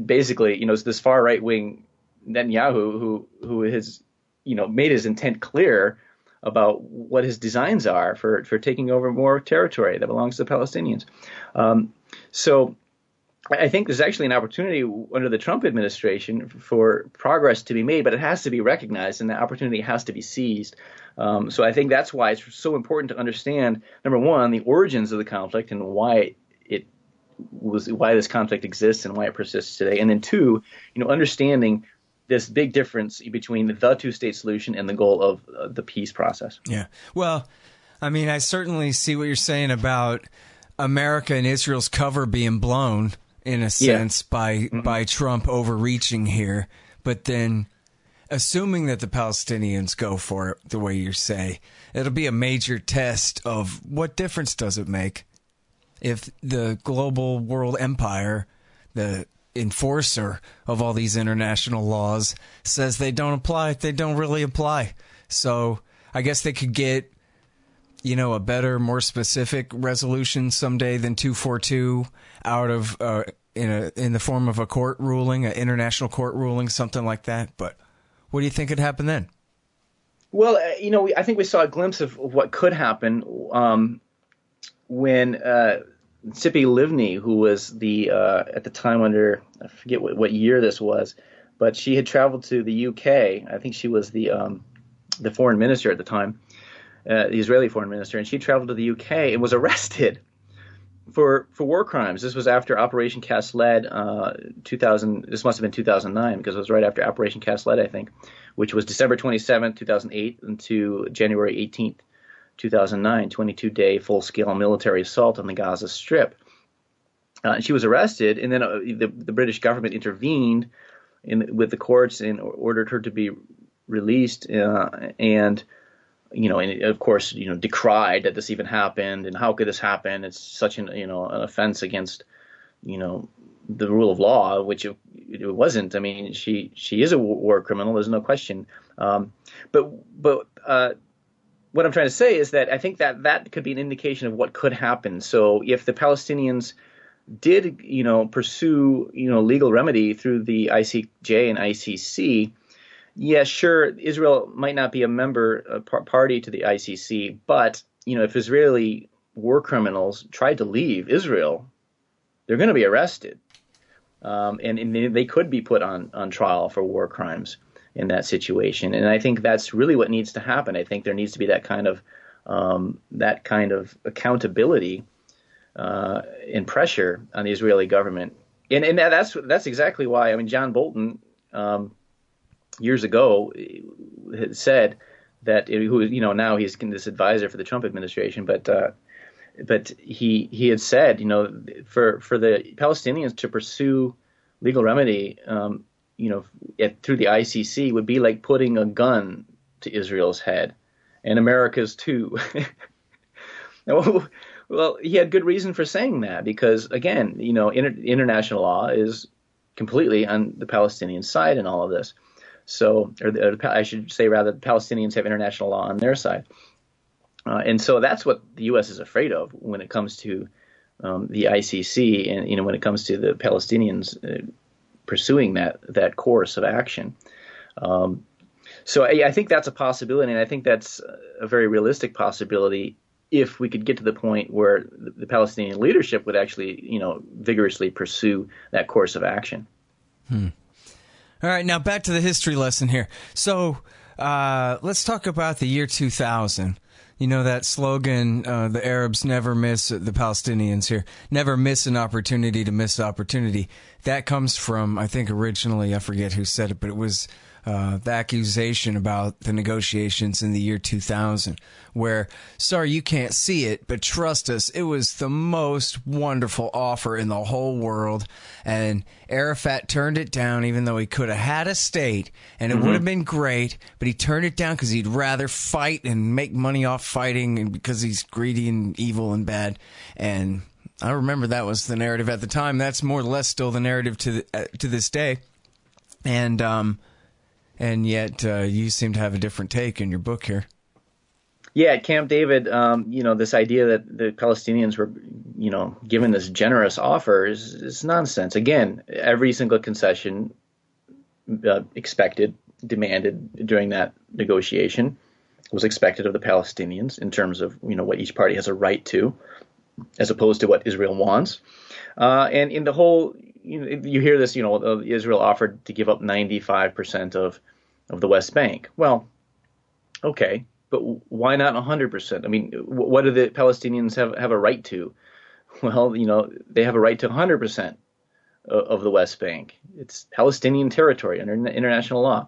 basically it's this far right wing Netanyahu who has made his intent clear about what his designs are for taking over more territory that belongs to the Palestinians. So I think there's actually an opportunity under the Trump administration for progress to be made, but it has to be recognized, and the opportunity has to be seized. So I think that's why it's so important to understand, number one, the origins of the conflict and why this conflict exists and why it persists today, and then two, understanding this big difference between the two-state solution and the goal of the peace process. Yeah. Well, I mean, I certainly see what you're saying about America and Israel's cover being blown in a sense by Trump overreaching here. But then, assuming that the Palestinians go for it the way you say, it'll be a major test of what difference does it make if the global world empire, the enforcer of all these international laws, says they don't apply, they don't really apply. So I guess they could get, a better, more specific resolution someday than 242 out of in the form of a court ruling, an international court ruling, something like that. But what do you think could happen then? Well, I think we saw a glimpse of what could happen when Tzipi Livni, who was the at the time under, I forget what year this was, but she had traveled to the UK. I think she was the foreign minister at the time, the Israeli foreign minister, and she traveled to the UK and was arrested for war crimes. This was after Operation Cast Lead, 2000. This must have been 2009 because it was right after Operation Cast Lead, I think, which was December 27th, 2008, into January 18th, 2009, 22-day full-scale military assault on the Gaza Strip. And she was arrested, and then the British government intervened with the courts and ordered her to be released, and of course, decried that this even happened, and how could this happen? It's such an offense against, the rule of law, which it wasn't. I mean, she is a war criminal. There's no question. But what I'm trying to say is that I think that could be an indication of what could happen. So if the Palestinians did, pursue, legal remedy through the ICJ and ICC, yeah, sure, Israel might not be a member, party to the ICC, but, if Israeli war criminals tried to leave Israel, they're going to be arrested. And they could be put on trial for war crimes in that situation. And I think that's really what needs to happen. I think there needs to be that kind of accountability and pressure on the Israeli government. And that's exactly why, John Bolton, years ago, had said that now he's this advisor for the Trump administration, but he had said for the Palestinians to pursue legal remedy through the ICC would be like putting a gun to Israel's head, and America's too. Well, he had good reason for saying that because again, international law is completely on the Palestinian side in all of this. So, I should say rather, the Palestinians have international law on their side. And so that's what the U.S. is afraid of when it comes to the ICC and, when it comes to the Palestinians pursuing that course of action. So I think that's a possibility, and I think that's a very realistic possibility if we could get to the point where the Palestinian leadership would actually, vigorously pursue that course of action. All right, now back to the history lesson here. So let's talk about the year 2000. That slogan, the Arabs never miss, the Palestinians here, never miss an opportunity to miss opportunity. That comes from, I think originally, I forget who said it, but it was the accusation about the negotiations in the year 2000, where, sorry, you can't see it, but trust us, it was the most wonderful offer in the whole world, and Arafat turned it down, even though he could have had a state, and it would have been great, but he turned it down because he'd rather fight and make money off fighting, and because he's greedy and evil and bad, and I remember that was the narrative at the time. That's more or less still the narrative to this day, and yet you seem to have a different take in your book here. Yeah, at Camp David, this idea that the Palestinians were, given this generous offer is nonsense. Again, every single concession demanded during that negotiation was expected of the Palestinians in terms of, what each party has a right to, as opposed to what Israel wants. And in the whole, you hear this, Israel offered to give up 95% of the West Bank. Well, okay, but why not 100%? What do the Palestinians have a right to? Well, they have a right to 100% of the West Bank. It's Palestinian territory under international law.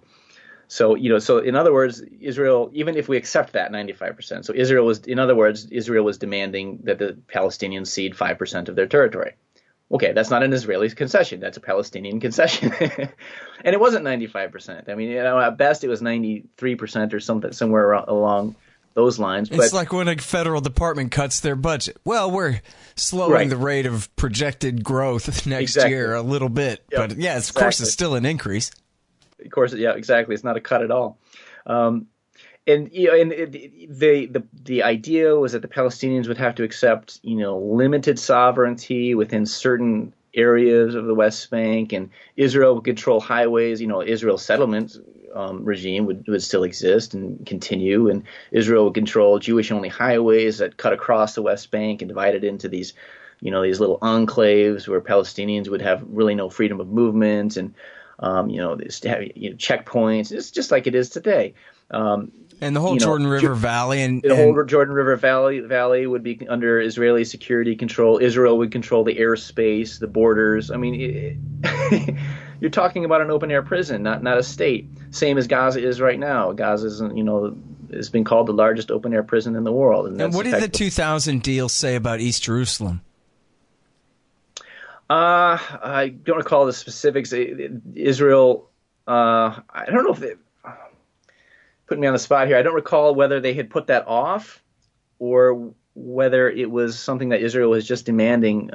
So, so in other words, Israel, even if we accept that 95%, so Israel was demanding that the Palestinians cede 5% of their territory. Okay, that's not an Israeli concession. That's a Palestinian concession. And it wasn't 95%. I mean, at best it was 93% or something, somewhere along those lines. It's like when a federal department cuts their budget. Well, we're slowing the rate of projected growth next year a little bit. Yep, but yeah, of course, it's still an increase. Of course, yeah, exactly. It's not a cut at all. And the idea was that the Palestinians would have to accept, limited sovereignty within certain areas of the West Bank, and Israel would control highways. Israel's settlement regime would still exist and continue, and Israel would control Jewish-only highways that cut across the West Bank and divide it into these little enclaves where Palestinians would have really no freedom of movement and checkpoints. It's just like it is today. And the whole Jordan River Valley and the whole Jordan River Valley would be under Israeli security control. Israel would control the airspace, the borders. I mean, you're talking about an open air prison, not a state. Same as Gaza is right now. Gaza is, has been called the largest open air prison in the world. And what did the 2000 deal say about East Jerusalem? I don't recall the specifics. Israel, I don't know if they put me on the spot here. I don't recall whether they had put that off or whether it was something that Israel was just demanding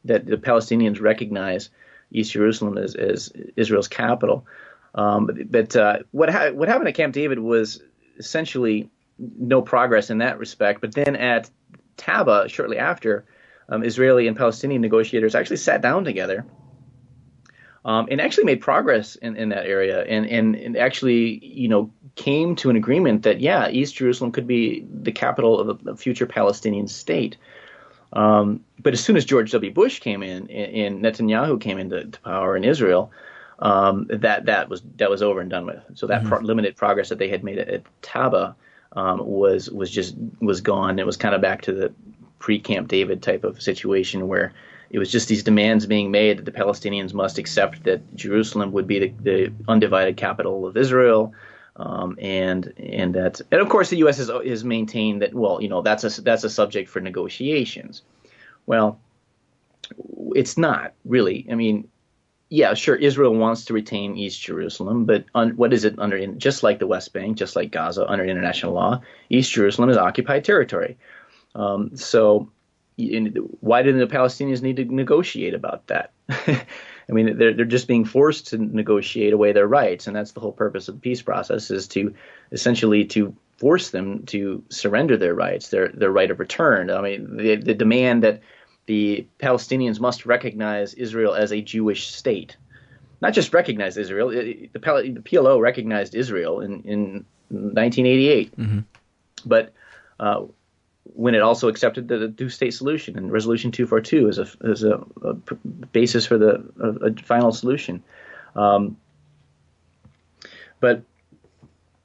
that the Palestinians recognize East Jerusalem as Israel's capital. But what happened at Camp David was essentially no progress in that respect. But then at Taba, shortly after, Israeli and Palestinian negotiators actually sat down together and actually made progress in that area and actually, came to an agreement that, East Jerusalem could be the capital of a future Palestinian state. But as soon as George W. Bush came in and Netanyahu came into power in Israel, that was over and done with. So that limited progress that they had made at Taba was gone. It was kind of back to the pre-Camp David type of situation where it was just these demands being made that the Palestinians must accept that Jerusalem would be the undivided capital of Israel, and of course the U.S. has maintained that that's a subject for negotiations. Well, it's not really. I mean, yeah, sure, Israel wants to retain East Jerusalem, but what is it under? Just like the West Bank, just like Gaza, under international law, East Jerusalem is occupied territory. So why didn't the Palestinians need to negotiate about that? I mean, they're just being forced to negotiate away their rights, and that's the whole purpose of the peace process, is to essentially to force them to surrender their rights, their right of return. I mean, the demand that the Palestinians must recognize Israel as a Jewish state, not just recognize Israel. The PLO recognized Israel in 1988, but when it also accepted the two-state solution, and Resolution 242 is a basis for a final solution. But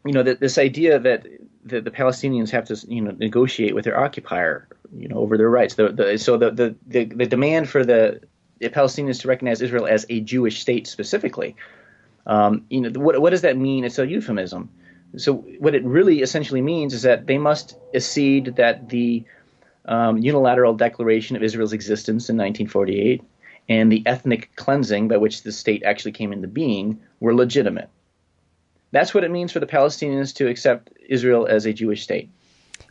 this idea that the Palestinians have to negotiate with their occupier over their rights. So the demand for the Palestinians to recognize Israel as a Jewish state specifically. What does that mean? It's a euphemism. So what it really essentially means is that they must accede that the unilateral declaration of Israel's existence in 1948 and the ethnic cleansing by which the state actually came into being were legitimate. That's what it means for the Palestinians to accept Israel as a Jewish state.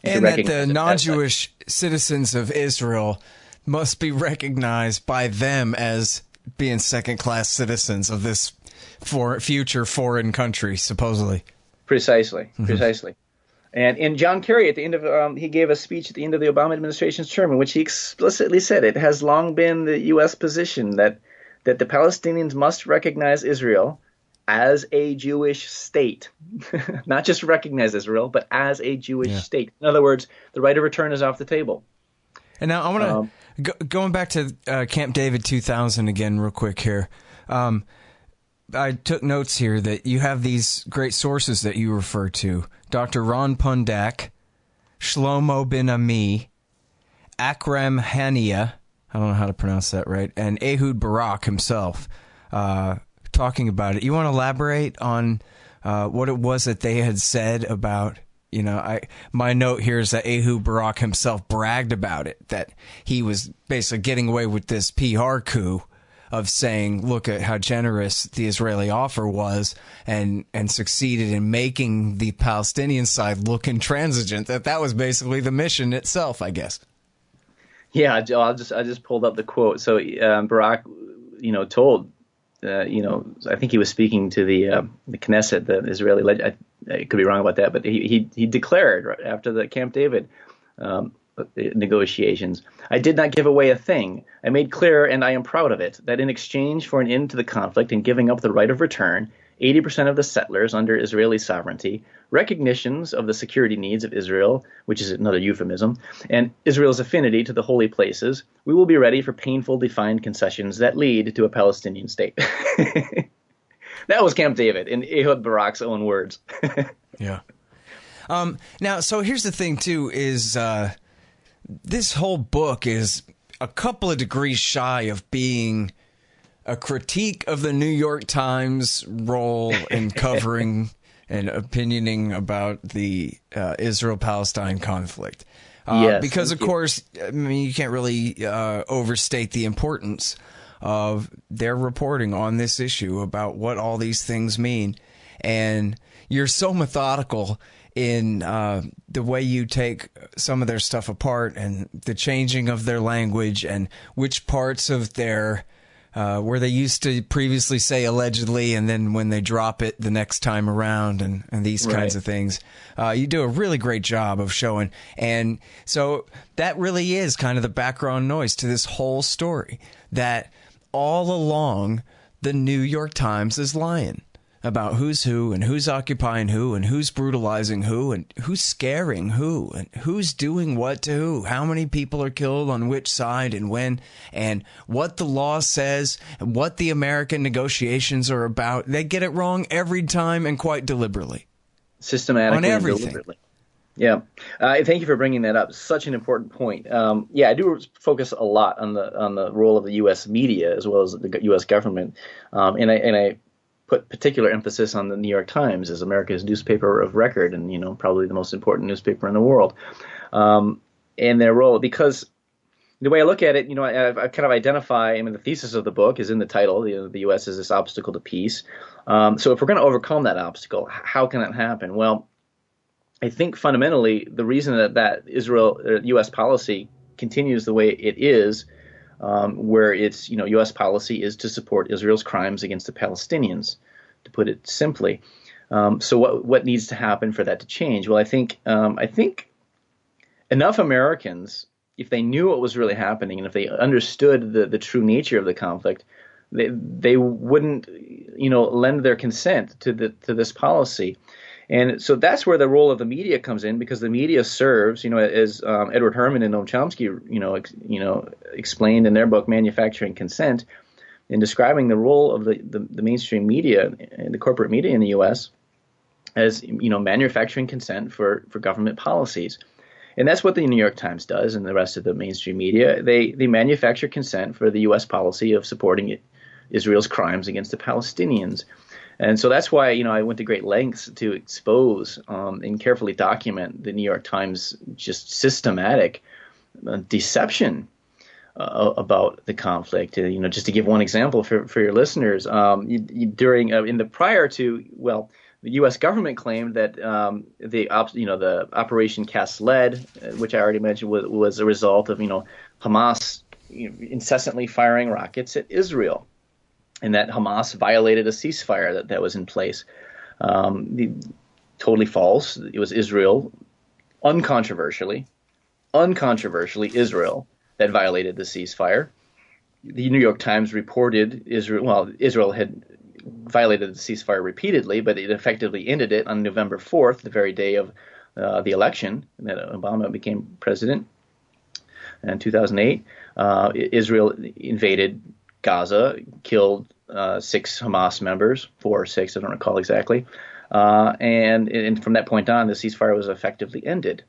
And that the non-Jewish citizens of Israel must be recognized by them as being second-class citizens of this future foreign country, supposedly. Precisely. And John Kerry, at the end of he gave a speech at the end of the Obama administration's term in which he explicitly said it has long been the U.S. position that the Palestinians must recognize Israel as a Jewish state, not just recognize Israel, but as a Jewish state. In other words, the right of return is off the table. And now I want to going back to Camp David 2000 again, real quick here. I took notes here that you have these great sources that you refer to. Dr. Ron Pundak, Shlomo Ben Ami, Akram Hania, I don't know how to pronounce that right, and Ehud Barak himself talking about it. You want to elaborate on what it was that they had said about, my note here is that Ehud Barak himself bragged about it, that he was basically getting away with this PR coup of saying, look at how generous the Israeli offer was, and succeeded in making the Palestinian side look intransigent. That was basically the mission itself, I guess. Yeah, I just pulled up the quote. So Barak, told, I think he was speaking to the Knesset, the Israeli. I could be wrong about that, but he declared right after the Camp David negotiations, I did not give away a thing. I made clear, and I am proud of it, that in exchange for an end to the conflict and giving up the right of return, 80% of the settlers under Israeli sovereignty, recognitions of the security needs of Israel, which is another euphemism, and Israel's affinity to the holy places, we will be ready for painful, defined concessions that lead to a Palestinian state. That was Camp David, in Ehud Barak's own words. Yeah. Now, so here's the thing, too, is this whole book is a couple of degrees shy of being a critique of the New York Times role in covering and opinioning about the Israel-Palestine conflict. Yes, because, of course, I mean, you can't really overstate the importance of their reporting on this issue about what all these things mean. And you're so methodical in the way you take some of their stuff apart and the changing of their language and which parts of their where they used to previously say allegedly, and then when they drop it the next time around, and these kinds of things. You do a really great job of showing. And so that really is kind of the background noise to this whole story, that all along the New York Times is lying about who's who and who's occupying who and who's brutalizing who and who's scaring who and who's doing what to who, how many people are killed on which side and when, and what the law says and what the American negotiations are about. They get it wrong every time, and quite deliberately. Systematically on everything. And deliberately. Yeah. Thank you for bringing that up. Such an important point. I do focus a lot on the role of the U.S. media as well as the U.S. government. And I put particular emphasis on the New York Times as America's newspaper of record, and probably the most important newspaper in the world, and their role. Because the way I look at it, I kind of identify. I mean, the thesis of the book is in the title. The U.S. is this obstacle to peace. So if we're going to overcome that obstacle, how can that happen? Well, I think fundamentally the reason that U.S. policy continues the way it is, where it's, U.S. policy is to support Israel's crimes against the Palestinians, to put it simply. So what needs to happen for that to change? Well, I think enough Americans, if they knew what was really happening and if they understood the true nature of the conflict, they wouldn't, lend their consent to this policy. And so that's where the role of the media comes in, because the media serves, as Edward Herman and Noam Chomsky, explained in their book Manufacturing Consent, in describing the role of the mainstream media and the corporate media in the U.S. as, manufacturing consent for government policies. And that's what the New York Times does, and the rest of the mainstream media. They manufacture consent for the U.S. policy of supporting Israel's crimes against the Palestinians. And so that's why, I went to great lengths to expose and carefully document the New York Times just systematic deception about the conflict. Just to give one example for your listeners, the U.S. government claimed that the Operation Cast Lead, which I already mentioned, was a result of Hamas incessantly firing rockets at Israel, and that Hamas violated a ceasefire that was in place. Totally false. It was Israel, uncontroversially Israel, that violated the ceasefire. The New York Times reported Israel had violated the ceasefire repeatedly, but it effectively ended it on November 4th, the very day of the election that Obama became president in 2008. Israel invaded Gaza, killed 6 Hamas members, 4 or 6, I don't recall exactly. And from that point on, the ceasefire was effectively ended.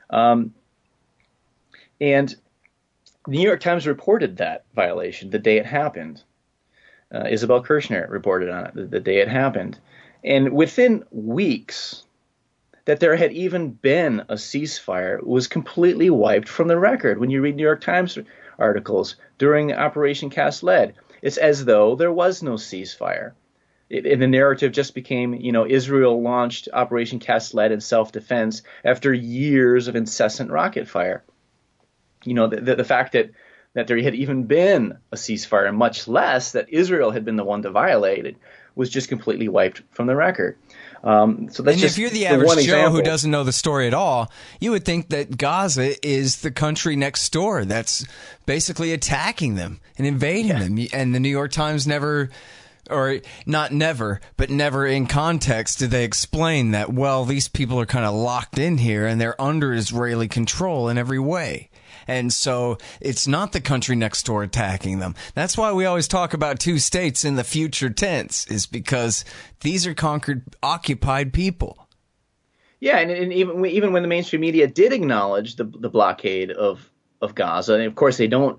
And the New York Times reported that violation the day it happened. Isabel Kirshner reported on it the day it happened. And within weeks, that there had even been a ceasefire was completely wiped from the record. When you read New York Times articles during Operation Cast Lead, it's as though there was no ceasefire. And the narrative just became, Israel launched Operation Cast Lead in self-defense after years of incessant rocket fire. The fact that there had even been a ceasefire, much less that Israel had been the one to violate it, was just completely wiped from the record. So that's and just if you're the average Joe example who doesn't know the story at all, you would think that Gaza is the country next door that's basically attacking them and invading them. And the New York Times never, or not never, but never in context did they explain that, well, these people are kind of locked in here and they're under Israeli control in every way. And so it's not the country next door attacking them. That's why we always talk about two states in the future tense, is because these are conquered, occupied people. Yeah, and even when the mainstream media did acknowledge the blockade of Gaza, and of course they don't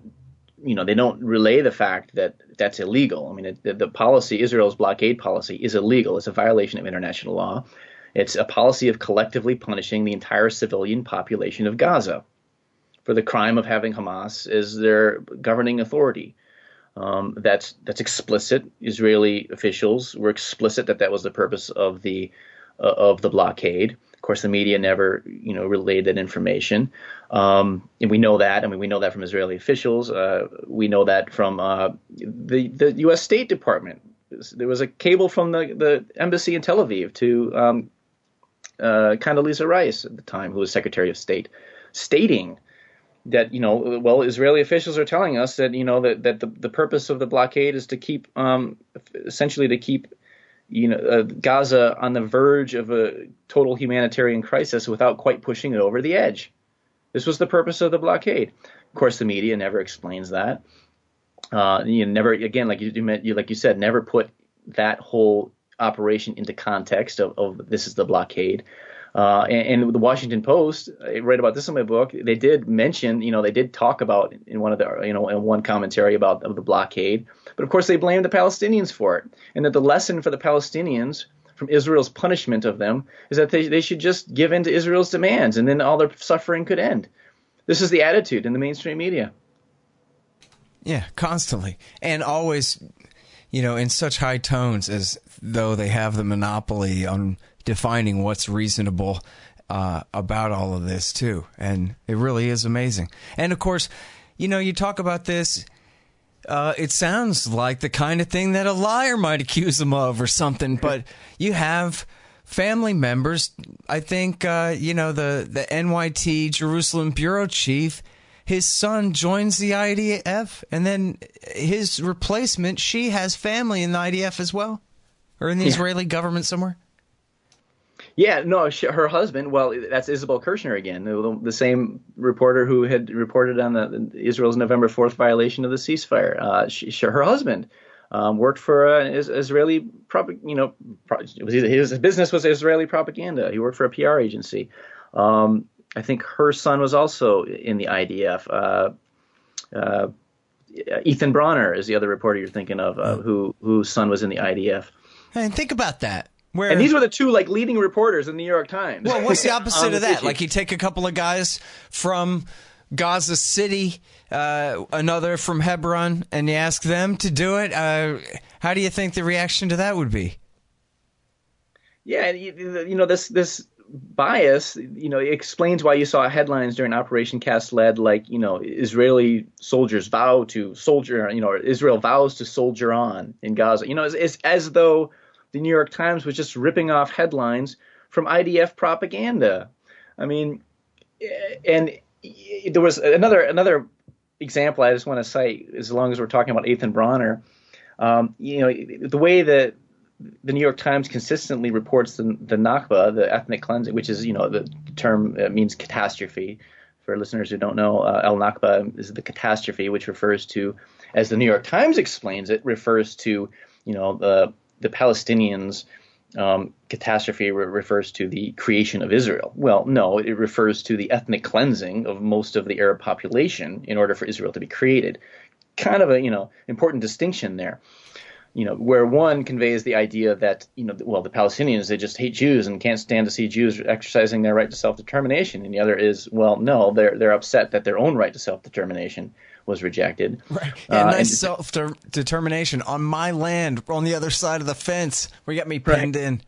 relay the fact that that's illegal. I mean, the policy, Israel's blockade policy, is illegal. It's a violation of international law. It's a policy of collectively punishing the entire civilian population of Gaza for the crime of having Hamas as their governing authority. That's explicit. Israeli officials were explicit that was the purpose of the blockade. Of course, the media never, relayed that information, and we know that. I mean, we know that from Israeli officials. We know that from the U.S. State Department. There was a cable from the embassy in Tel Aviv to Condoleezza Rice at the time, who was Secretary of State, stating that, Israeli officials are telling us that, that the purpose of the blockade is to keep, essentially to keep, Gaza on the verge of a total humanitarian crisis without quite pushing it over the edge. This was the purpose of the blockade. Of course, the media never explains that. Never, again, like you said, never put that whole operation into context of this is the blockade. And the Washington Post, I write about this in my book, they did mention, they did talk about in one of the, in one commentary about the blockade, but of course they blamed the Palestinians for it. And that the lesson for the Palestinians from Israel's punishment of them is that they should just give in to Israel's demands, and then all their suffering could end. This is the attitude in the mainstream media. Yeah, constantly. And always, in such high tones as though they have the monopoly on defining what's reasonable about all of this, too. And it really is amazing. And, of course, you talk about this, it sounds like the kind of thing that a liar might accuse them of or something. But you have family members. I think, the NYT Jerusalem bureau chief, his son joins the IDF, and then his replacement, she has family in the IDF as well, or in the Israeli government somewhere. Yeah, no, her husband, well, that's Isabel Kirshner again, the same reporter who had reported on Israel's November 4th violation of the ceasefire. Her husband worked for Israeli, his business was Israeli propaganda. He worked for a PR agency. I think her son was also in the IDF. Ethan Bronner is the other reporter you're thinking of, whose son was in the IDF. And think about that. And these were the two leading reporters in the New York Times. Well, what's the opposite of that? Like you take a couple of guys from Gaza City, another from Hebron, and you ask them to do it. How do you think the reaction to that would be? Yeah, this bias, explains why you saw headlines during Operation Cast Lead like, Israeli soldiers vow to soldier, Israel vows to soldier on in Gaza. It's as though the New York Times was just ripping off headlines from IDF propaganda. I mean, and there was another example I just want to cite, as long as we're talking about Ethan Bronner. The way that the New York Times consistently reports the Nakba, the ethnic cleansing, which is, the term means catastrophe. For listeners who don't know, El Nakba is the catastrophe, which refers to, as the New York Times explains it, refers to, the Palestinians' catastrophe refers to the creation of Israel. Well, no, it refers to the ethnic cleansing of most of the Arab population in order for Israel to be created. Kind of a, important distinction there. where one conveys the idea that, well, the Palestinians, they just hate Jews and can't stand to see Jews exercising their right to self-determination. And the other is, well, no, they're upset that their own right to self-determination was rejected. Right. And self-determination on my land, on the other side of the fence, where you got me pinned in.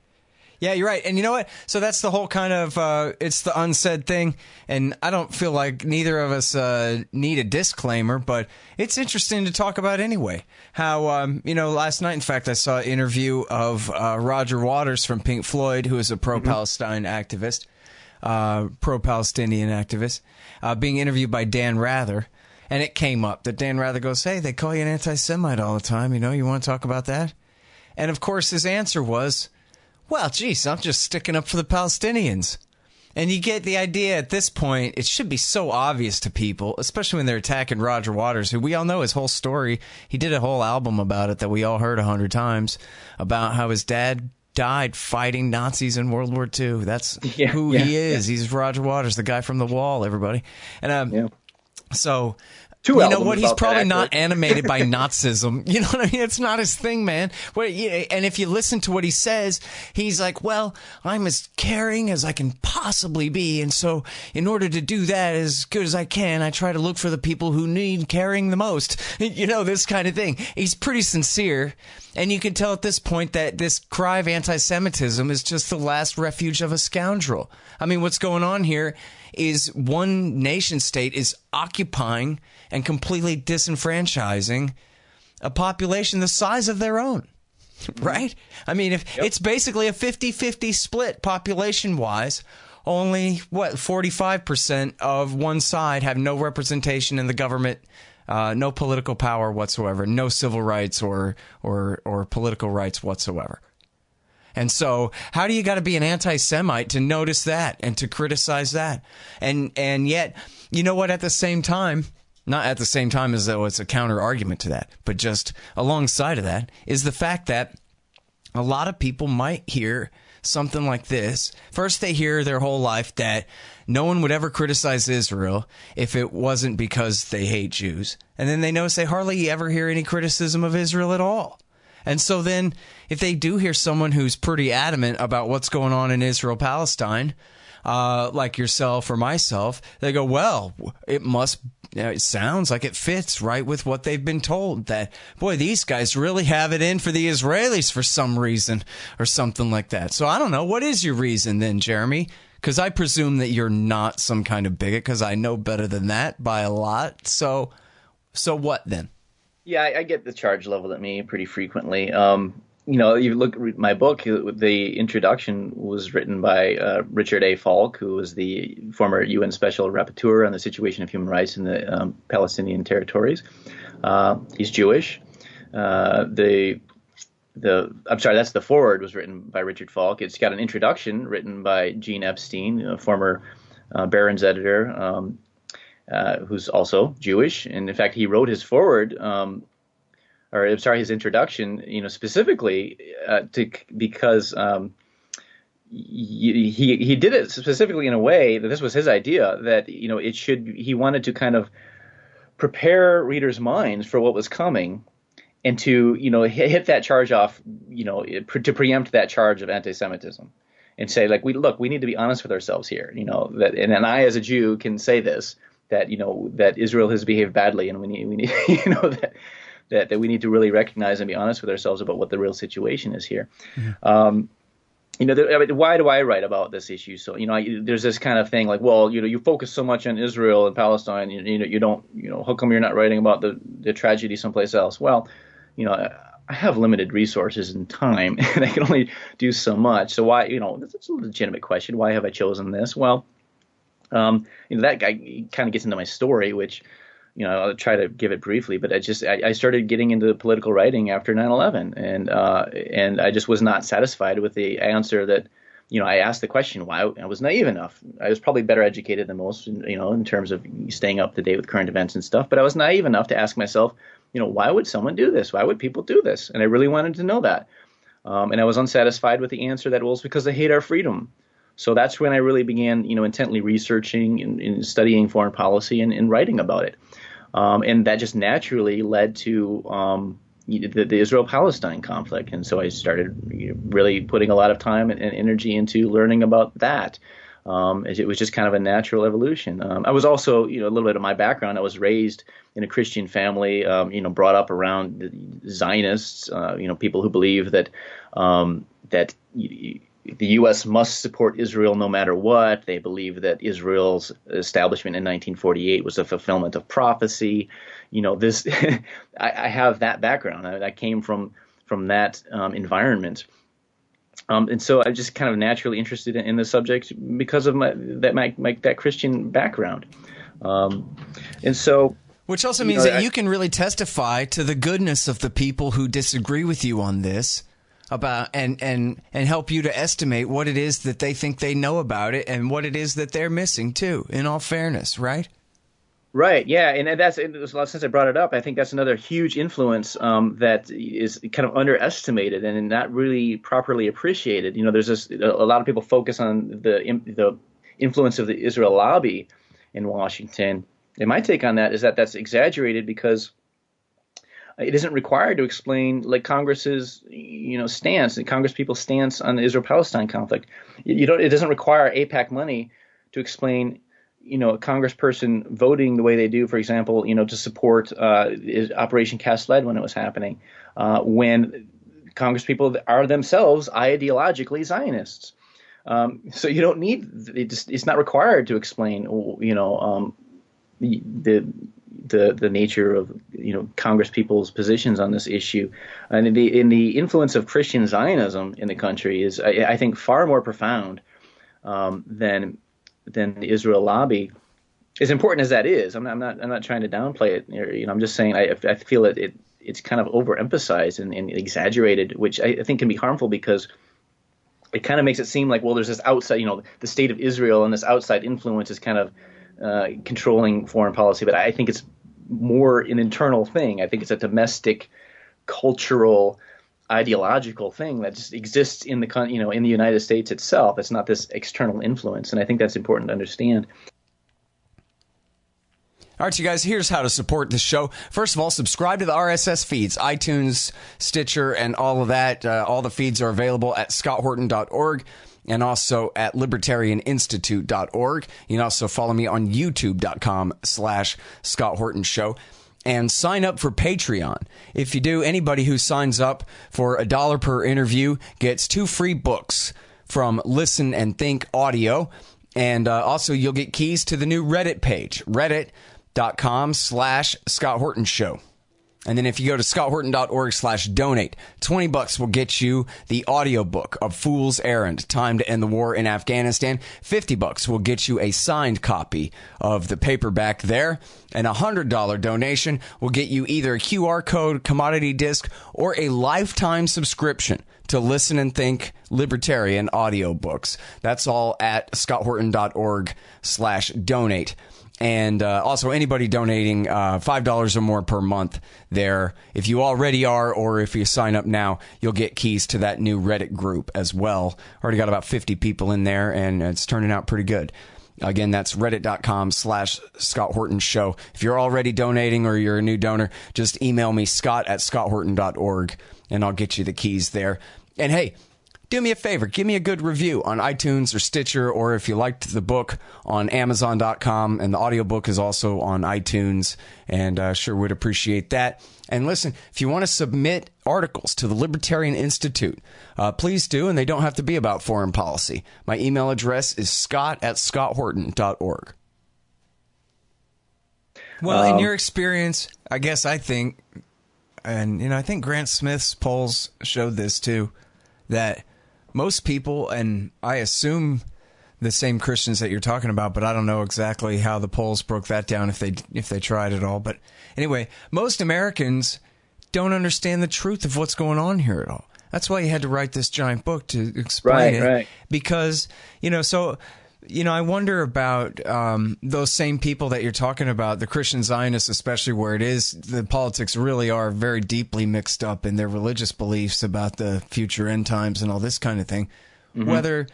Yeah, you're right. And you know what? So that's the whole kind of, it's the unsaid thing. And I don't feel like neither of us need a disclaimer, but it's interesting to talk about anyway. How, last night, in fact, I saw an interview of Roger Waters from Pink Floyd, who is a pro-Palestine activist, pro-Palestinian activist, being interviewed by Dan Rather. And it came up that Dan Rather goes, hey, they call you an anti-Semite all the time. You want to talk about that? And, of course, his answer was, well, geez, I'm just sticking up for the Palestinians. And you get the idea at this point, it should be so obvious to people, especially when they're attacking Roger Waters, who we all know his whole story. He did a whole album about it that we all heard 100 times, about how his dad died fighting Nazis in World War II. That's who he is. Yeah. He's Roger Waters, the guy from The Wall, everybody. And so... You know what? He's probably not animated by Nazism. You know what I mean? It's not his thing, man. And if you listen to what he says, he's like, well, I'm as caring as I can possibly be. And so in order to do that as good as I can, I try to look for the people who need caring the most. This kind of thing. He's pretty sincere. And you can tell at this point that this cry of anti-Semitism is just the last refuge of a scoundrel. I mean, what's going on here is one nation state is occupying and completely disenfranchising a population the size of their own, right? I mean, it's basically a 50-50 split population-wise. Only, 45% of one side have no representation in the government, no political power whatsoever, no civil rights or political rights whatsoever. And so how do you got to be an anti-Semite to notice that and to criticize that? And yet, you know what, at the same time, not at the same time as though it's a counter argument to that, but just alongside of that is the fact that a lot of people might hear something like this. First, they hear their whole life that no one would ever criticize Israel if it wasn't because they hate Jews. And then they notice they hardly ever hear any criticism of Israel at all. And so then if they do hear someone who's pretty adamant about what's going on in Israel-Palestine, like yourself or myself, they go, well, it sounds like it fits right with what they've been told, that, boy, these guys really have it in for the Israelis for some reason or something like that. So I don't know. What is your reason then, Jeremy? Because I presume that you're not some kind of bigot, because I know better than that by a lot. So what then? Yeah, I get the charge leveled at me pretty frequently. You look at my book, the introduction was written by Richard A. Falk, who was the former UN Special Rapporteur on the situation of human rights in the Palestinian territories. He's Jewish. That's the foreword was written by Richard Falk. It's got an introduction written by Gene Epstein, a former Barron's editor, who's also Jewish. And in fact, he wrote his foreword, his introduction, specifically because he did it specifically in a way that this was his idea, that, he wanted to kind of prepare readers' minds for what was coming and to, hit that charge off, to preempt that charge of anti-Semitism. And say, like, we need to be honest with ourselves here, that, and I as a Jew can say this, that, that Israel has behaved badly, and we need that we need to really recognize and be honest with ourselves about what the real situation is here. Mm-hmm. Why do I write about this issue? So, there's this kind of thing like, well, you focus so much on Israel and Palestine, you don't, how come you're not writing about the tragedy someplace else? Well, I have limited resources and time, and I can only do so much. So why, that's a legitimate question. Why have I chosen this? Well, that guy kind of gets into my story, which, I'll try to give it briefly, but I started getting into political writing after 9/11, and I just was not satisfied with the answer that, I asked the question why. I was naive enough. I was probably better educated than most, in terms of staying up to date with current events and stuff, but I was naive enough to ask myself, why would someone do this? Why would people do this? And I really wanted to know that. And I was unsatisfied with the answer that, well, it's because they hate our freedom. So that's when I really began, intently researching and studying foreign policy and writing about it. And that just naturally led to, the Israel-Palestine conflict. And so I started really putting a lot of time and energy into learning about that. It was just kind of a natural evolution. I was also, a little bit of my background. I was raised in a Christian family, brought up around the Zionists, people who believe that the U.S. must support Israel no matter what. They believe that Israel's establishment in 1948 was a fulfillment of prophecy. I have that background. I came from that environment. And so I'm just kind of naturally interested in the subject because of that Christian background. And so, which also means that you can really testify to the goodness of the people who disagree with you on this about and help you to estimate what it is that they think they know about it and what it is that they're missing too, in all fairness, right? Right, yeah, and since I brought it up, I think that's another huge influence that is kind of underestimated and not really properly appreciated. There's a lot of people focus on the influence of the Israel lobby in Washington. And my take on that is that that's exaggerated because it isn't required to explain like Congress's stance and Congress people's stance on the Israel-Palestine conflict. It doesn't require AIPAC money to explain a congressperson voting the way they do, for example, to support Operation Cast Lead when it was happening, when congresspeople are themselves ideologically Zionists. So you don't need it's not required to explain, the nature of congresspeople's positions on this issue, and in the influence of Christian Zionism in the country is, I think, far more profound than the Israel lobby. As important as that is, I'm not trying to downplay it. I'm just saying I feel it's kind of overemphasized and exaggerated, which I think can be harmful because it kind of makes it seem like, well, there's this outside, the state of Israel and this outside influence is kind of controlling foreign policy. But I think it's more an internal thing. I think it's a domestic, cultural, ideological thing that just exists in the in the United States itself. It's not this external influence, and I think that's important to understand. All right, you guys, here's how to support this show. First of all, subscribe to the RSS feeds, iTunes, Stitcher, and all of that. All the feeds are available at scotthorton.org and also at libertarianinstitute.org. You can also follow me on youtube.com/Scott Horton Show. And sign up for Patreon. If you do, anybody who signs up for $1 per interview gets 2 free books from Listen and Think Audio. And also, you'll get keys to the new Reddit page, reddit.com/Scott Horton Show. And then if you go to scotthorton.org/donate, $20 will get you the audiobook of Fool's Errand, Time to End the War in Afghanistan. $50 will get you a signed copy of the paperback there. And a $100 donation will get you either a QR code, commodity disc, or a lifetime subscription to Listen and Think Libertarian audiobooks. That's all at scotthorton.org/donate. And also anybody donating $5 or more per month there. If you already are, or if you sign up now, you'll get keys to that new Reddit group as well. Already got about 50 people in there, and it's turning out pretty good. Again, that's reddit.com/Scott Horton Show. If you're already donating or you're a new donor, just email me, scott@scotthorton.org, and I'll get you the keys there. And hey, do me a favor, give me a good review on iTunes or Stitcher, or if you liked the book, on Amazon.com, and the audiobook is also on iTunes, and sure would appreciate that. And listen, if you want to submit articles to the Libertarian Institute, please do, and they don't have to be about foreign policy. My email address is scott@scotthorton.org. Well, in your experience, I think, and I think Grant Smith's polls showed this too, that most people, and I assume the same Christians that you're talking about, but I don't know exactly how the polls broke that down if they tried at all. But anyway, most Americans don't understand the truth of what's going on here at all. That's why you had to write this giant book to explain it. Right. Because, I wonder about those same people that you're talking about, the Christian Zionists, especially where the politics really are very deeply mixed up in their religious beliefs about the future end times and all this kind of thing, whether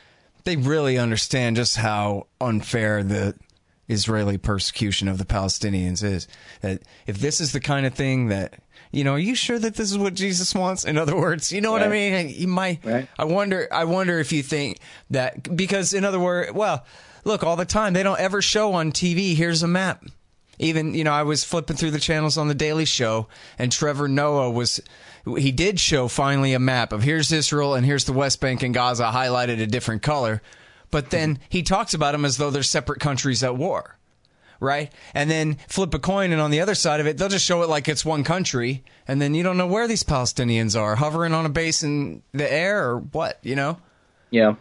they really understand just how unfair the Israeli persecution of the Palestinians is. That if this is the kind of thing that, are you sure that this is what Jesus wants? In other words, you know what I mean? You might. Right. I wonder if you think that, because in other words, well, look, all the time they don't ever show on TV, here's a map. Even, I was flipping through the channels on the Daily Show, and Trevor Noah he did show finally a map of here's Israel and here's the West Bank and Gaza highlighted a different color. But then he talks about them as though they're separate countries at war, right? And then flip a coin, and on the other side of it, they'll just show it like it's one country, and then you don't know where these Palestinians are, hovering on a base in the air or what, Yeah.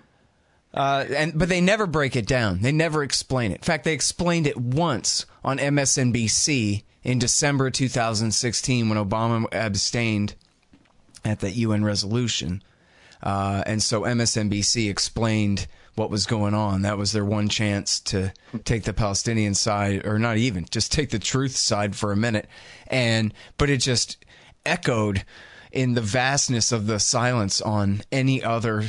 But they never break it down. They never explain it. In fact, they explained it once on MSNBC in December 2016 when Obama abstained at the UN resolution. And so MSNBC explained what was going on. That was their one chance to take the Palestinian side, or not even, just take the truth side for a minute. But it just echoed in the vastness of the silence on any other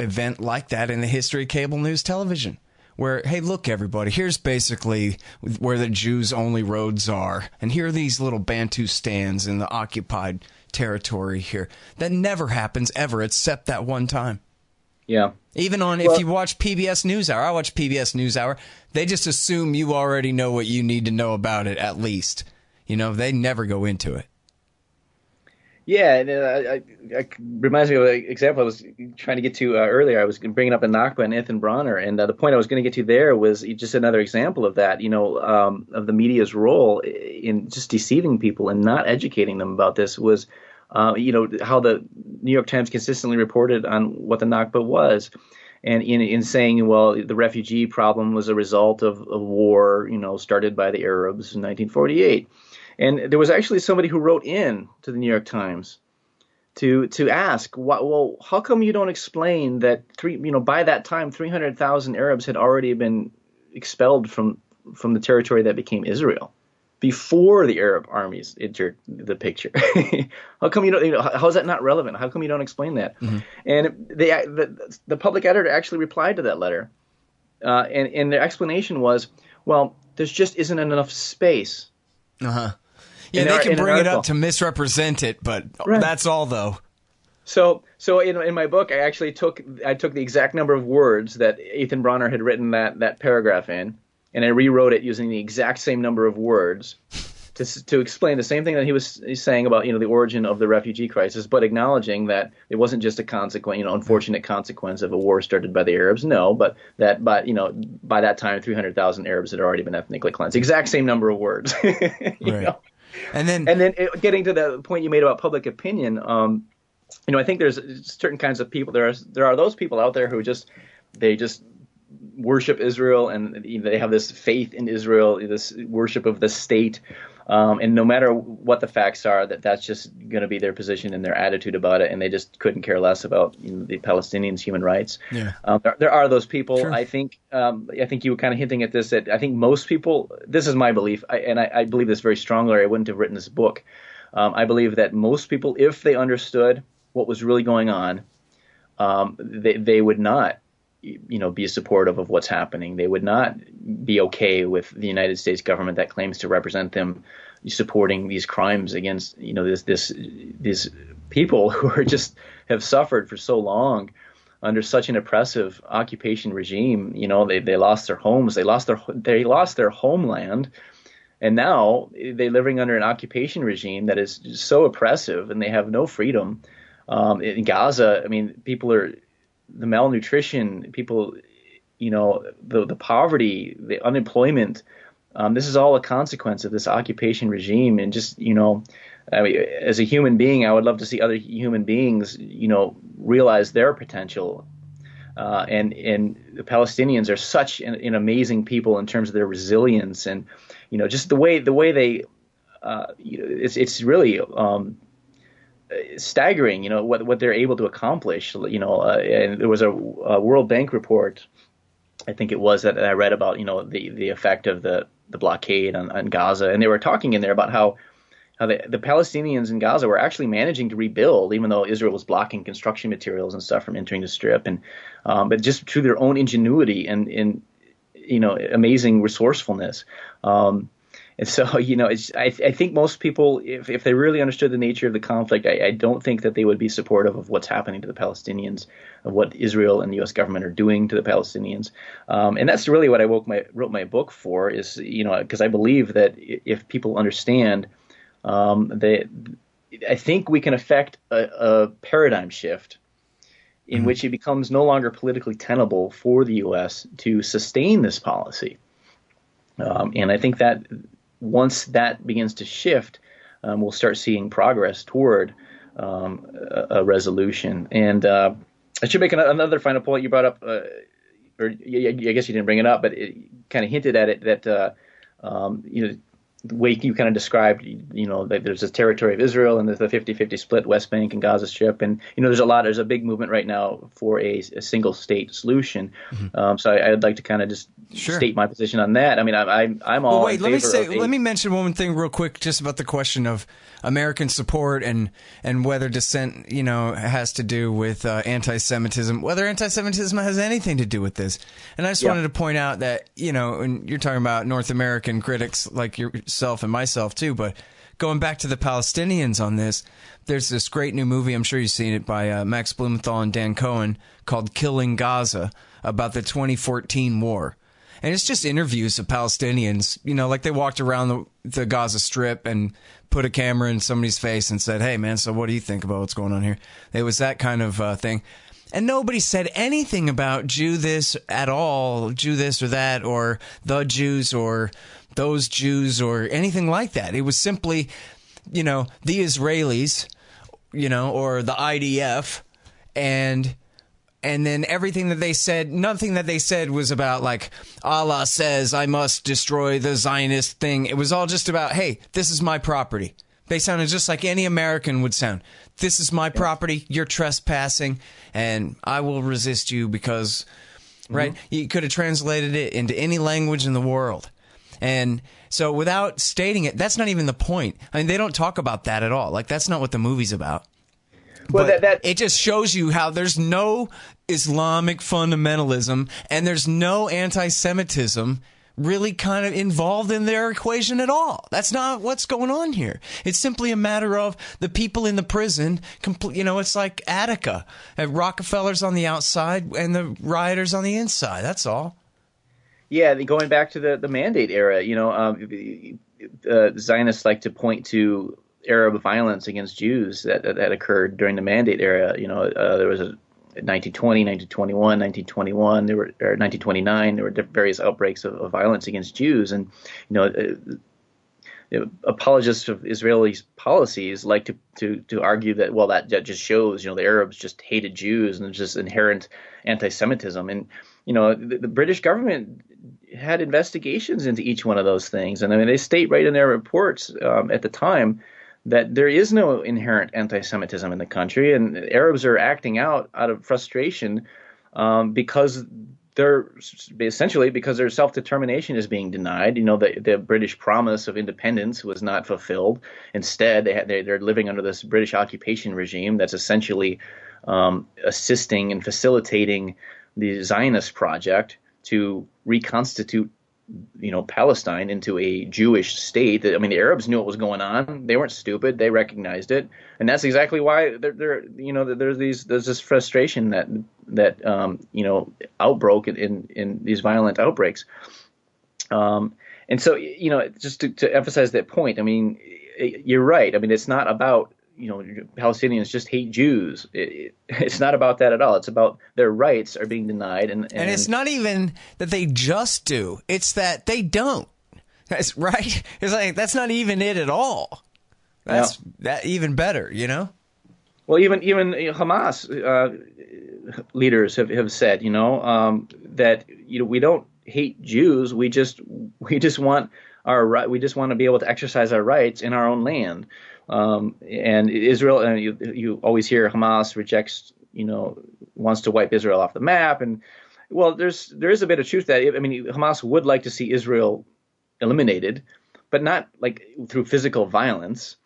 event like that in the history of cable news television, where, hey, look, everybody, here's basically where the Jews' only roads are, and here are these little Bantu stands in the occupied territory here. That never happens ever, except that one time. Yeah. Even if you watch PBS NewsHour, I watch PBS NewsHour, they just assume you already know what you need to know about it, at least. They never go into it. Yeah, and it reminds me of an example I was trying to get to earlier. I was bringing up the Nakba and Ethan Bronner, and the point I was going to get to there was just another example of that, of the media's role in just deceiving people and not educating them about this was, how the New York Times consistently reported on what the Nakba was. And in saying, well, the refugee problem was a result of a war, started by the Arabs in 1948. And there was actually somebody who wrote in to the New York Times to ask, well, how come you don't explain that by that time 300,000 Arabs had already been expelled from the territory that became Israel before the Arab armies entered the picture? How come you don't? How is that not relevant? How come you don't explain that? Mm-hmm. And the public editor actually replied to that letter, and their explanation was, well, there's just isn't enough space. Yeah, they can bring it up to misrepresent it, but that's all, though. So in my book, I actually took the exact number of words that Ethan Bronner had written that paragraph in, and I rewrote it using the exact same number of words to explain the same thing that he's saying about the origin of the refugee crisis, but acknowledging that it wasn't just a consequence, unfortunate consequence of a war started by the Arabs. No, but that by that time 300,000 Arabs had already been ethnically cleansed. Exact same number of words. Right. And then getting to the point you made about public opinion, I think there's certain kinds of people. There are those people out there who just worship Israel, and they have this faith in Israel, this worship of the state. And no matter what the facts are, that's just going to be their position and their attitude about it, and they just couldn't care less about the Palestinians' human rights. Yeah. There are those people. Sure. I think you were kind of hinting at this. That I think most people. This is my belief, and I believe this very strongly, or I wouldn't have written this book. I believe that most people, if they understood what was really going on, they would not be supportive of what's happening. They would not be okay with the United States government that claims to represent them supporting these crimes against these people who are just have suffered for so long under such an oppressive occupation regime. They lost their homes, they lost their homeland, and now they're living under an occupation regime that is so oppressive, and they have no freedom. In Gaza, I mean, the malnutrition, people, the poverty, the unemployment, this is all a consequence of this occupation regime. And just, as a human being, I would love to see other human beings, realize their potential. And the Palestinians are such an amazing people in terms of their resilience and, just the way they, it's really staggering, what they're able to accomplish, and there was a World Bank report, I think it was, that I read about, the effect of the blockade on Gaza. And they were talking in there about how the Palestinians in Gaza were actually managing to rebuild, even though Israel was blocking construction materials and stuff from entering the Strip. And but just through their own ingenuity and amazing resourcefulness. And so, I think most people, if they really understood the nature of the conflict, I don't think that they would be supportive of what's happening to the Palestinians, of what Israel and the U.S. government are doing to the Palestinians. And that's really what I wrote my book for, is, because I believe that if people understand, I think we can affect a paradigm shift in which it becomes no longer politically tenable for the U.S. to sustain this policy. And I think that once that begins to shift, we'll start seeing progress toward a resolution. And I should make another final point. You brought up, or I guess you didn't bring it up, but it kind of hinted at it that the way you kind of described, that there's this territory of Israel and there's the 50-50 split, West Bank and Gaza Strip. And, there's a big movement right now for a single state solution. Mm-hmm. So I'd like to kind of just state my position on that. I mean, I'm all in favor let me mention one thing real quick, just about the question of American support and whether dissent, has to do with anti-Semitism, whether anti-Semitism has anything to do with this. And I just wanted to point out that, and you're talking about North American critics like yourself and myself too, but going back to the Palestinians on this, there's this great new movie, I'm sure you've seen it, by Max Blumenthal and Dan Cohen, called Killing Gaza, about the 2014 war. And it's just interviews of Palestinians, like they walked around the Gaza Strip and put a camera in somebody's face and said, hey, man, so what do you think about what's going on here? It was that kind of thing. And nobody said anything about Jew this at all, Jew this or that, or the Jews or those Jews or anything like that. It was simply, the Israelis, or the IDF, and then everything that they said, nothing that they said was about like, Allah says I must destroy the Zionist thing. It was all just about, hey, this is my property. They sounded just like any American would sound. This is my property. You're trespassing, and I will resist you because, right? You could have translated it into any language in the world. And so without stating it, that's not even the point. I mean, they don't talk about that at all. Like, that's not what the movie's about. Well, but it just shows you how there's no Islamic fundamentalism and there's no anti-Semitism really kind of involved in their equation at all. That's not what's going on here. It's simply a matter of the people in the prison. It's like Attica. Rockefeller's on the outside and the rioters on the inside. That's all. Yeah, going back to the Mandate era, Zionists like to point to Arab violence against Jews that occurred during the Mandate era. There was a 1920, 1921, 1921, 1929, there were various outbreaks of violence against Jews. And, apologists of Israeli policies like to argue that, well, that just shows, the Arabs just hated Jews and there's just inherent anti-Semitism. And, the British government had investigations into each one of those things. And I mean, they state right in their reports at the time that there is no inherent anti-Semitism in the country, and Arabs are acting out of frustration because their self-determination is being denied. The British promise of independence was not fulfilled. Instead, they're living under this British occupation regime that's essentially assisting and facilitating the Zionist project to reconstitute Palestine into a Jewish state. I mean, the Arabs knew what was going on. They weren't stupid. They recognized it, and that's exactly why there's this frustration that outbroke in these violent outbreaks. And so, just to emphasize that point, I mean, you're right. I mean, it's not about Palestinians just hate Jews. It's not about that at all. It's about their rights are being denied. And it's not even that they just do. It's that they don't. That's right. It's like, that's not even it at all. That's that even better, Well, even Hamas leaders have said, that, we don't hate Jews. We just want our right. We just want to be able to exercise our rights in our own land. And Israel, and you always hear Hamas rejects, wants to wipe Israel off the map. And well, there is a bit of truth that, I mean, Hamas would like to see Israel eliminated, but not like through physical violence.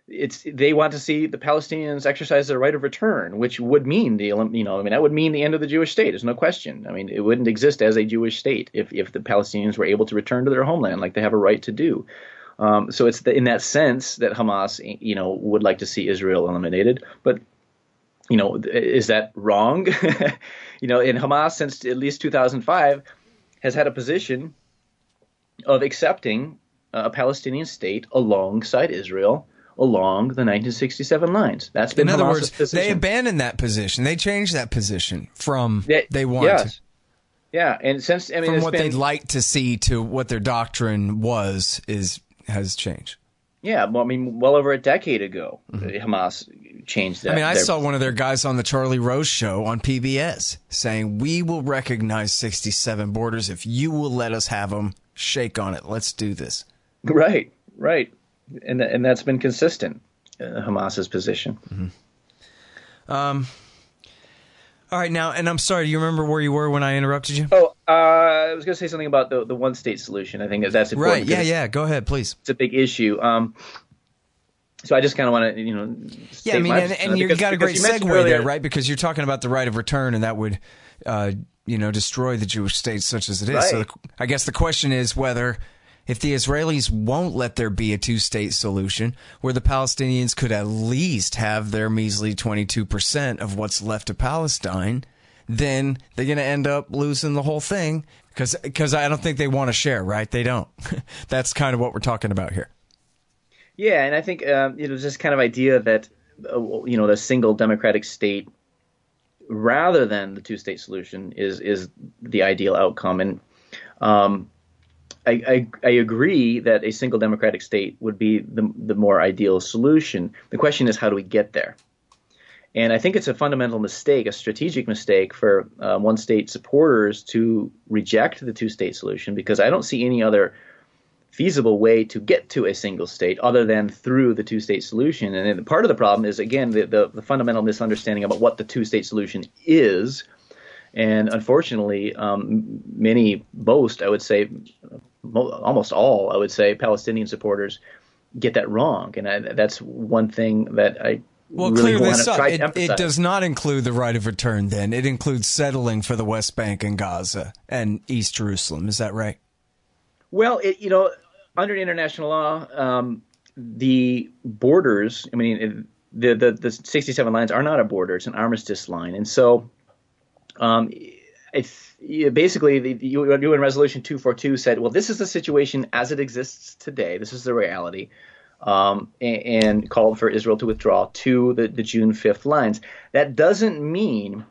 they want to see the Palestinians exercise their right of return, which would mean that would mean the end of the Jewish state. There's no question. I mean, it wouldn't exist as a Jewish state if the Palestinians were able to return to their homeland like they have a right to do. So it's in that sense that Hamas, would like to see Israel eliminated. But, is that wrong? And Hamas, since at least 2005, has had a position of accepting a Palestinian state alongside Israel along the 1967 lines. That's been in other Hamas's words, position. They abandoned that position. They changed that position from they want. Yes. Yeah, and since from what they'd like to see to what their doctrine has changed. Yeah, well over a decade ago, Hamas changed that. I saw one of their guys on the Charlie Rose show on PBS saying, "We will recognize 67 borders if you will let us have them. Shake on it. Let's do this." Right. And that's been consistent, Hamas's position. Mm-hmm. All right, now, and I'm sorry, do you remember where you were when I interrupted you? Oh, I was going to say something about the one-state solution. I think that's important. Right, yeah, go ahead, please. It's a big issue. So I just kind of want to, and you got a great segue there, right? Because you're talking about the right of return, and that would, destroy the Jewish state such as it is. Right. So I guess the question is whether, if the Israelis won't let there be a two-state solution, where the Palestinians could at least have their measly 22% of what's left of Palestine, then they're going to end up losing the whole thing because I don't think they want to share, right? They don't. That's kind of what we're talking about here. Yeah, and I think this kind of idea that the single democratic state rather than the two-state solution is the ideal outcome, and I agree that a single democratic state would be the more ideal solution. The question is, how do we get there? And I think it's a fundamental mistake, a strategic mistake for one-state supporters to reject the two-state solution, because I don't see any other feasible way to get to a single state other than through the two-state solution. And part of the problem is, again, the fundamental misunderstanding about what the two-state solution is. And unfortunately, most, I would say, almost all, I would say, Palestinian supporters get that wrong. And that's one thing that I really want to try to emphasize. It does not include the right of return, then. It includes settling for the West Bank and Gaza and East Jerusalem. Is that right? Well, under international law, the borders, the 67 lines are not a border. It's an armistice line. And so basically, the UN Resolution 242 said, well, this is the situation as it exists today. This is the reality, and called for Israel to withdraw to the June 5th lines. That doesn't mean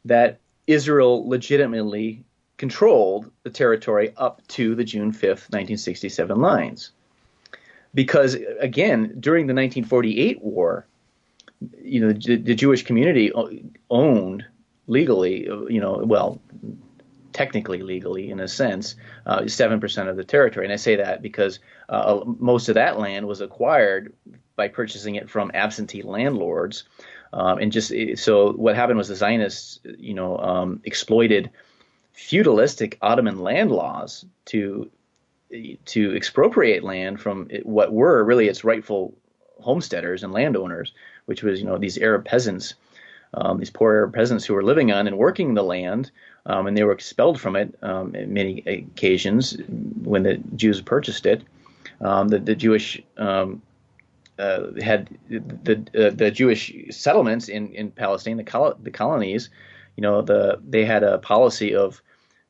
that Israel legitimately controlled the territory up to the June 5th, 1967 lines. Because, again, during the 1948 war, the Jewish community owned legally, technically legally in a sense, 7% of the territory. And I say that because most of that land was acquired by purchasing it from absentee landlords. So what happened was the Zionists, exploited feudalistic Ottoman land laws to expropriate land from what were really its rightful homesteaders and landowners, which was, these Arab peasants, these poor Arab peasants who were living on and working the land, and they were expelled from it on many occasions when the Jews purchased it. The Jewish had the Jewish settlements in Palestine, the colonies. They had a policy of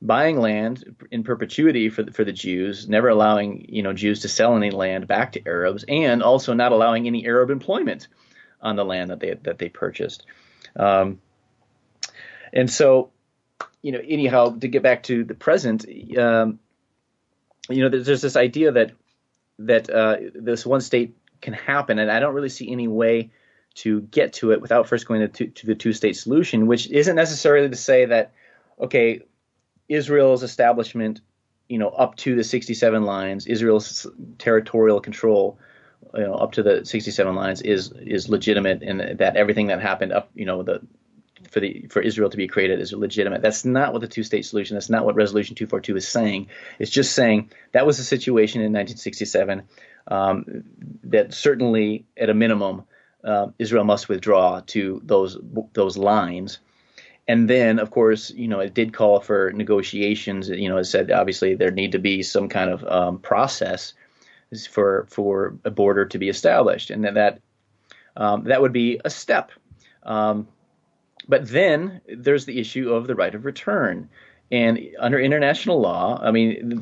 buying land in perpetuity for the Jews, never allowing Jews to sell any land back to Arabs, and also not allowing any Arab employment on the land that they purchased. And so, anyhow, to get back to the present, there's this idea that this one state can happen, and I don't really see any way to get to it without first going to the two-state solution, which isn't necessarily to say that, okay, Israel's establishment, up to the 67 lines, Israel's territorial control, up to the 67 lines is legitimate, and that everything that happened up, for Israel to be created is legitimate. That's not what the two-state solution. That's not what Resolution 242 is saying. It's just saying that was the situation in 1967. that certainly, at a minimum, Israel must withdraw to those lines. And then, of course, it did call for negotiations. It said obviously there need to be some kind of process for a border to be established, and that would be a step. But then there's the issue of the right of return, and under international law, I mean,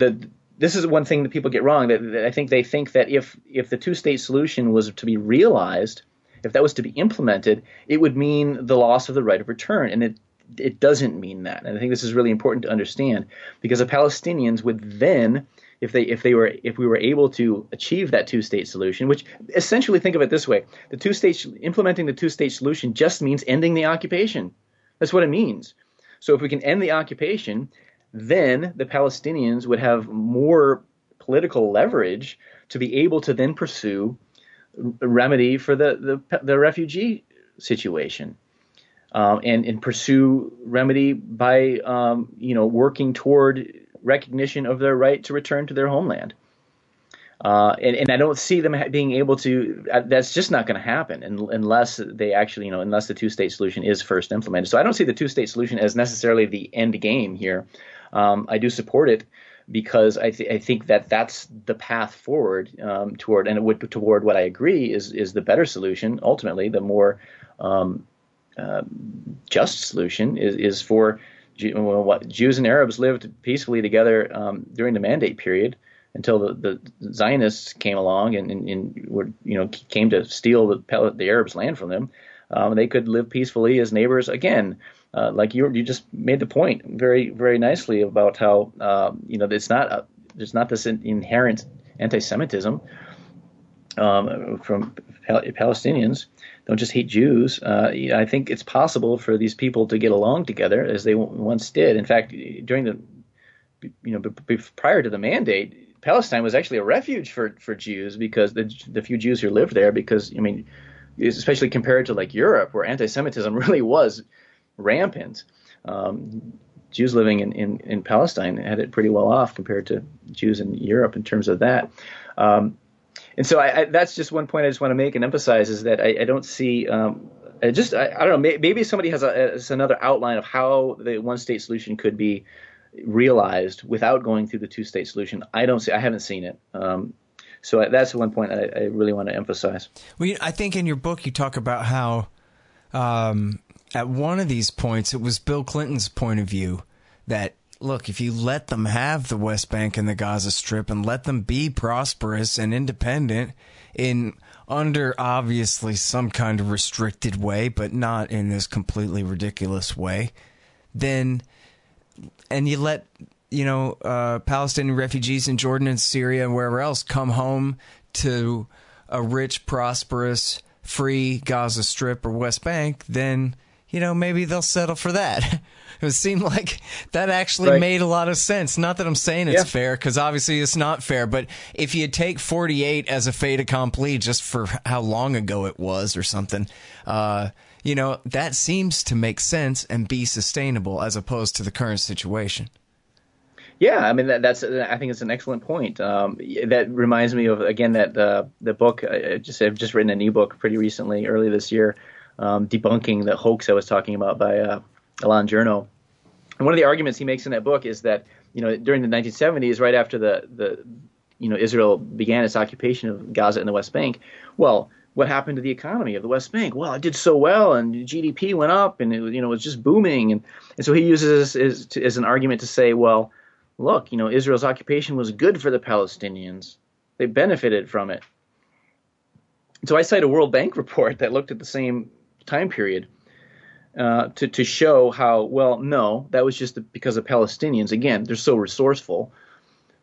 this is one thing that people get wrong. That I think they think that if the two-state solution was to be realized, if that was to be implemented, it would mean the loss of the right of return, and it doesn't mean that. And I think this is really important to understand, because the Palestinians would then, if we were able to achieve that two-state solution, which essentially, think of it this way: implementing the two-state solution just means ending the occupation. That's what it means. So if we can end the occupation, then the Palestinians would have more political leverage to be able to then pursue a remedy for the refugee situation. And pursue remedy by working toward recognition of their right to return to their homeland. And I don't see them being able to. That's just not going to happen unless they actually, unless the two-state solution is first implemented. So I don't see the two-state solution as necessarily the end game here. I do support it because I think that that's the path forward toward what I agree is the better solution. Ultimately, the more just solution is for Jews and Arabs lived peacefully together during the Mandate period until the Zionists came along and were came to steal the Arabs' land from them. They could live peacefully as neighbors again. Like you just made the point very, very nicely about how there's not this inherent anti-Semitism from Palestinians. Don't just hate Jews. I think it's possible for these people to get along together as they once did. In fact, during prior to the Mandate, Palestine was actually a refuge for Jews because the few Jews who lived there, because especially compared to like Europe, where anti-Semitism really was rampant. Jews living in Palestine had it pretty well off compared to Jews in Europe in terms of that. And so that's just one point I just want to make and emphasize is that I don't see I don't know, maybe somebody has another outline of how the one-state solution could be realized without going through the two-state solution. I haven't seen it. So that's one point I really want to emphasize. Well, I think in your book you talk about how at one of these points it was Bill Clinton's point of view that, look, if you let them have the West Bank and the Gaza Strip and let them be prosperous and independent under obviously some kind of restricted way, but not in this completely ridiculous way, then, and you let, Palestinian refugees in Jordan and Syria and wherever else come home to a rich, prosperous, free Gaza Strip or West Bank, then, maybe they'll settle for that. It seemed like that actually made a lot of sense. Not that I'm saying it's fair, because obviously it's not fair, but if you take 48 as a fait accompli just for how long ago it was or something, that seems to make sense and be sustainable as opposed to the current situation. Yeah, I mean, I think it's an excellent point. That reminds me of, again, that the book, I've just written an ebook pretty recently, early this year, Debunking the Hoax I was talking about by Alain Journo. And one of the arguments he makes in that book is that, during the 1970s, right after the Israel began its occupation of Gaza and the West Bank, well, what happened to the economy of the West Bank? Well, it did so well, and GDP went up, and it was just booming. And so he uses this as an argument to say, well, look, Israel's occupation was good for the Palestinians. They benefited from it. So I cite a World Bank report that looked at the same time period to show how, well, no, that was just because of Palestinians. Again, they're so resourceful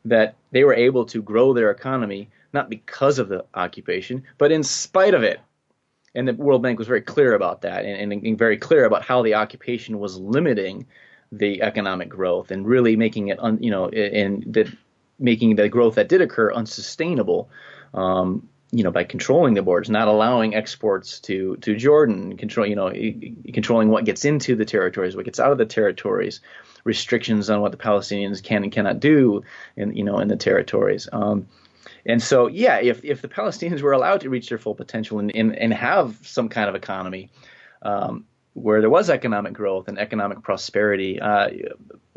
that they were able to grow their economy, not because of the occupation, but in spite of it. And the World Bank was very clear about that and very clear about how the occupation was limiting the economic growth and really making it, making the growth that did occur unsustainable. By controlling the borders, not allowing exports to Jordan, controlling what gets into the territories, what gets out of the territories, restrictions on what the Palestinians can and cannot do in the territories. And so, yeah, if the Palestinians were allowed to reach their full potential and have some kind of economy where there was economic growth and economic prosperity, a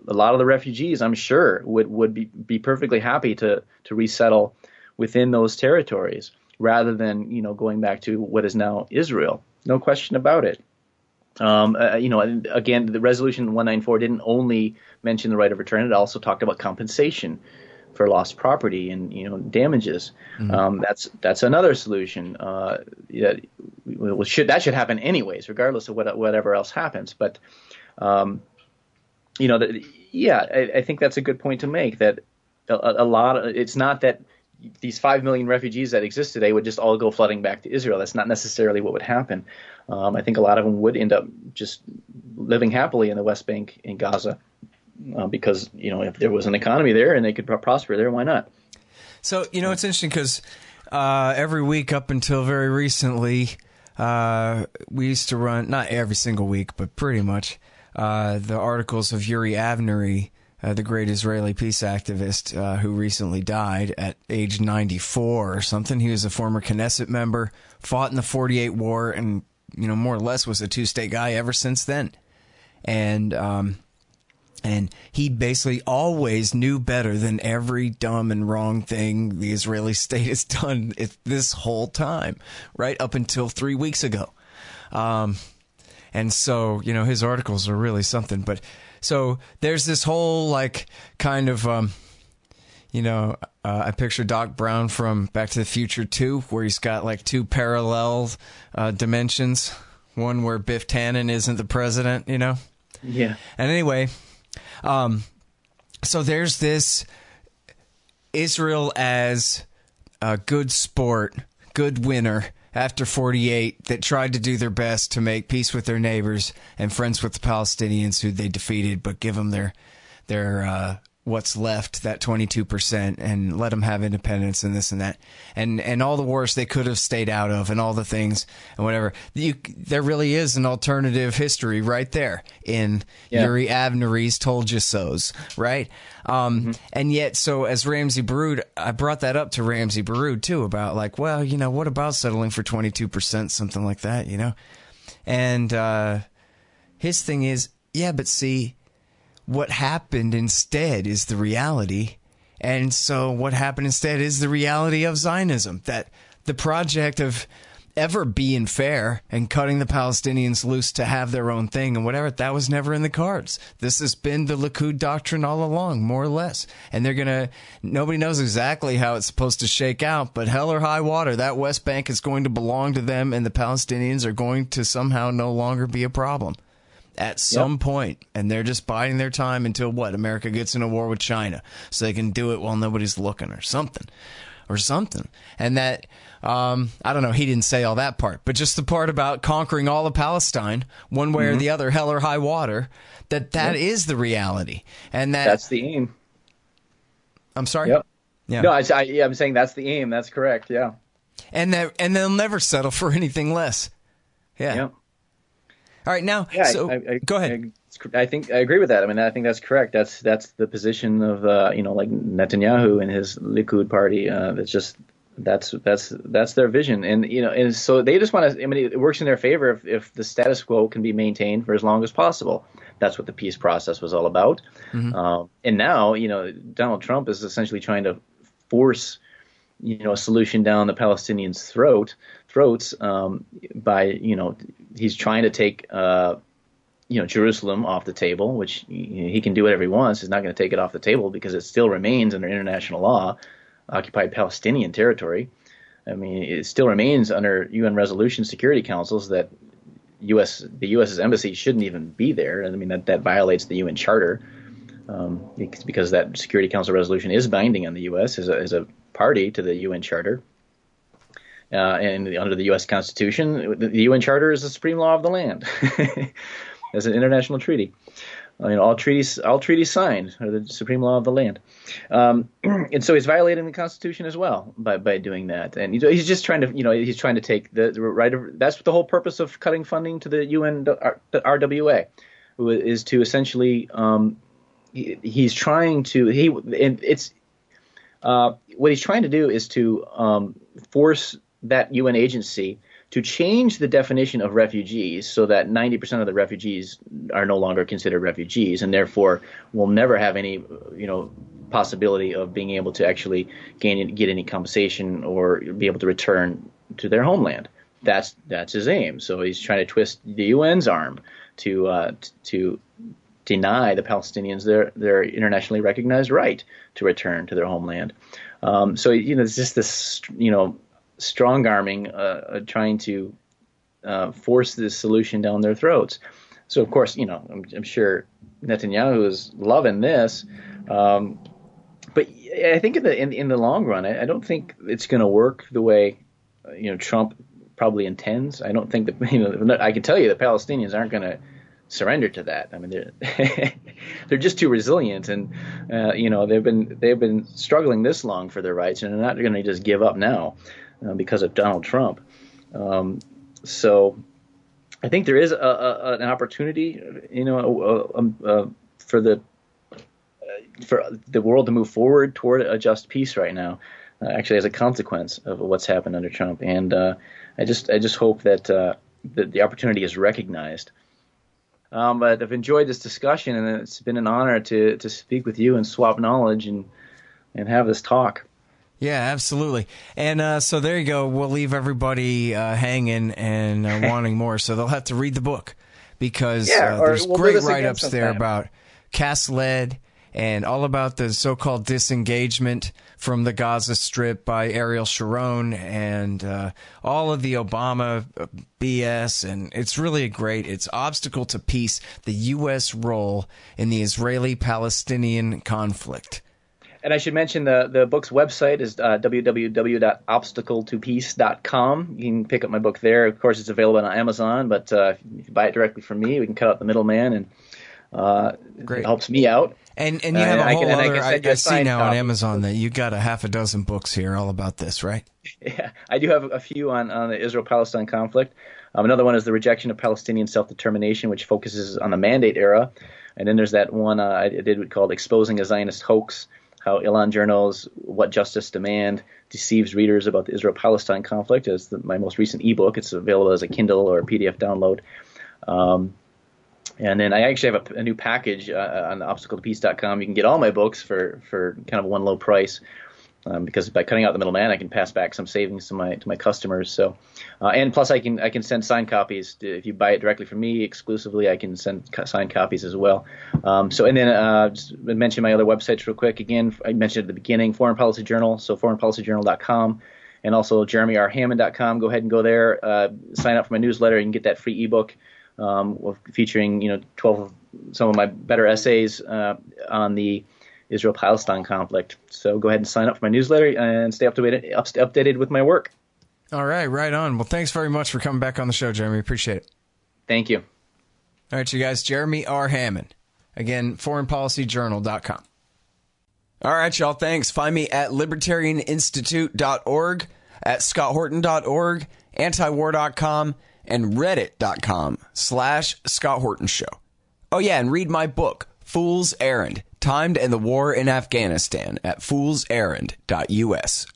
lot of the refugees, I'm sure, would be perfectly happy to resettle within those territories rather than, going back to what is now Israel. No question about it. Again, the Resolution 194 didn't only mention the right of return; it also talked about compensation for lost property and damages. Mm-hmm. That's another solution. That should happen anyways, regardless of whatever else happens. But I think that's a good point to make. That it's not that these 5 million refugees that exist today would just all go flooding back to Israel. That's not necessarily what would happen. I think a lot of them would end up just living happily in the West Bank in Gaza because, if there was an economy there and they could prosper there, why not? So, it's interesting because every week up until very recently, we used to run, not every single week, but pretty much, the articles of Yuri Avnery, the great Israeli peace activist who recently died at age 94 or something. He was a former Knesset member, fought in the 48 war, and more or less was a two-state guy ever since then. And he basically always knew better than every dumb and wrong thing the Israeli state has done this whole time, right up until 3 weeks ago. And so, his articles are really something. But so there's this whole I picture Doc Brown from Back to the Future 2, where he's got two parallel dimensions. One where Biff Tannen isn't the president, Yeah. And anyway, so there's this Israel as a good sport, good winner after 48 that tried to do their best to make peace with their neighbors and friends with the Palestinians who they defeated, but give them their what's left, that 22%, and let them have independence and this and that, and all the wars they could have stayed out of and all the things and whatever. There really is an alternative history right there in Yuri Avnery's Told You So's, right? And yet, so as Ramsey Baroud, I brought that up to Ramsey Baroud too about what about settling for 22%, something like that, And his thing is, but see, what happened instead is the reality. And so what happened instead is the reality of Zionism, that the project of ever being fair and cutting the Palestinians loose to have their own thing and whatever, that was never in the cards. This has been the Likud doctrine all along, more or less. And nobody knows exactly how it's supposed to shake out, but hell or high water, that West Bank is going to belong to them, and the Palestinians are going to somehow no longer be a problem at some point, and they're just biding their time until America gets in a war with China so they can do it while nobody's looking or something. And that, I don't know, he didn't say all that part, but just the part about conquering all of Palestine one way or the other, hell or high water, that is the reality. And that's the aim. I'm sorry? Yep. Yeah. No, I'm saying that's the aim. That's correct. Yeah. And they'll never settle for anything less. Yeah. Yep. All right, now, go ahead. I think I agree with that. I mean, I think that's correct. That's the position of Netanyahu and his Likud party. That's their vision, and so they just want to. I mean, it works in their favor if the status quo can be maintained for as long as possible. That's what the peace process was all about. Mm-hmm. And now, Donald Trump is essentially trying to force, a solution down the Palestinians' throats by, he's trying to take, Jerusalem off the table, which he can do whatever he wants. He's not going to take it off the table because it still remains under international law, occupied Palestinian territory. I mean, it still remains under UN resolution security councils that the U.S.'s embassy shouldn't even be there. I mean, that violates the UN Charter because that Security Council resolution is binding on the U.S. as a party to the UN Charter. And under the U.S. Constitution, the UN Charter is the supreme law of the land as an international treaty. All treaties signed are the supreme law of the land. And so he's violating the Constitution as well by doing that. And he's just trying to, he's trying to take the right of, that's the whole purpose of cutting funding to the UN, the RWA, is to essentially, he's trying to, what he's trying to do is to force that UN agency to change the definition of refugees so that 90% of the refugees are no longer considered refugees, and therefore will never have any, possibility of being able to actually get any compensation or be able to return to their homeland. That's his aim. So he's trying to twist the UN's arm to deny the Palestinians their internationally recognized right to return to their homeland. So it's just this strong-arming, trying to force this solution down their throats. So of course, I'm sure Netanyahu is loving this, but I think in the long run, I don't think it's going to work the way Trump probably intends. I don't think that I can tell you the Palestinians aren't going to surrender to that. I mean, they're just too resilient, and they've been struggling this long for their rights, and they're not going to just give up now because of Donald Trump. So I think there is an opportunity, for the world to move forward toward a just peace right now, actually as a consequence of what's happened under Trump. And I just hope that the opportunity is recognized. But I've enjoyed this discussion, and it's been an honor to speak with you and swap knowledge and have this talk. Yeah, absolutely. And so there you go. We'll leave everybody hanging and wanting more. So they'll have to read the book, because there's great write-ups there about cast lead and all about the so-called disengagement from the Gaza Strip by Ariel Sharon, and all of the Obama BS. And it's really great. It's Obstacle to Peace, the U.S. Role in the Israeli-Palestinian Conflict. And I should mention the book's website is www.obstacletopeace.com. You can pick up my book there. Of course, it's available on Amazon, but if you buy it directly from me, we can cut out the middleman, and it helps me out. And you have a whole other, I see now on Amazon that you got a half a dozen books here all about this, right? Yeah, I do have a few on the Israel-Palestine conflict. Another one is The Rejection of Palestinian Self-Determination, which focuses on the Mandate era. And then there's that one I did called Exposing a Zionist Hoax, how Ilan Journal's What Justice Demand deceives readers about the Israel-Palestine conflict. It's my most recent ebook. It's available as a Kindle or a PDF download. And then I actually have a new package on obstacletopeace.com. You can get all my books for kind of one low price, because by cutting out the middleman, I can pass back some savings to my customers. So, and plus I can send signed copies if you buy it directly from me exclusively. I can send signed copies as well. So, and then just mention my other websites real quick. Again, I mentioned at the beginning, Foreign Policy Journal, so foreignpolicyjournal.com, and also jeremyrhammond.com. Go ahead and go there. Sign up for my newsletter. You can get that free ebook. Featuring 12 of some of my better essays on the Israel-Palestine conflict. So go ahead and sign up for my newsletter and stay updated with my work. All right, right on. Well, thanks very much for coming back on the show, Jeremy. Appreciate it. Thank you. All right, you guys, Jeremy R. Hammond. Again, foreignpolicyjournal.com. All right, y'all, thanks. Find me at libertarianinstitute.org, at scotthorton.org, antiwar.com, and reddit.com/Scott Horton Show. Oh, yeah, and read my book, Fool's Errand, Time to End the War in Afghanistan, at foolserrand.us.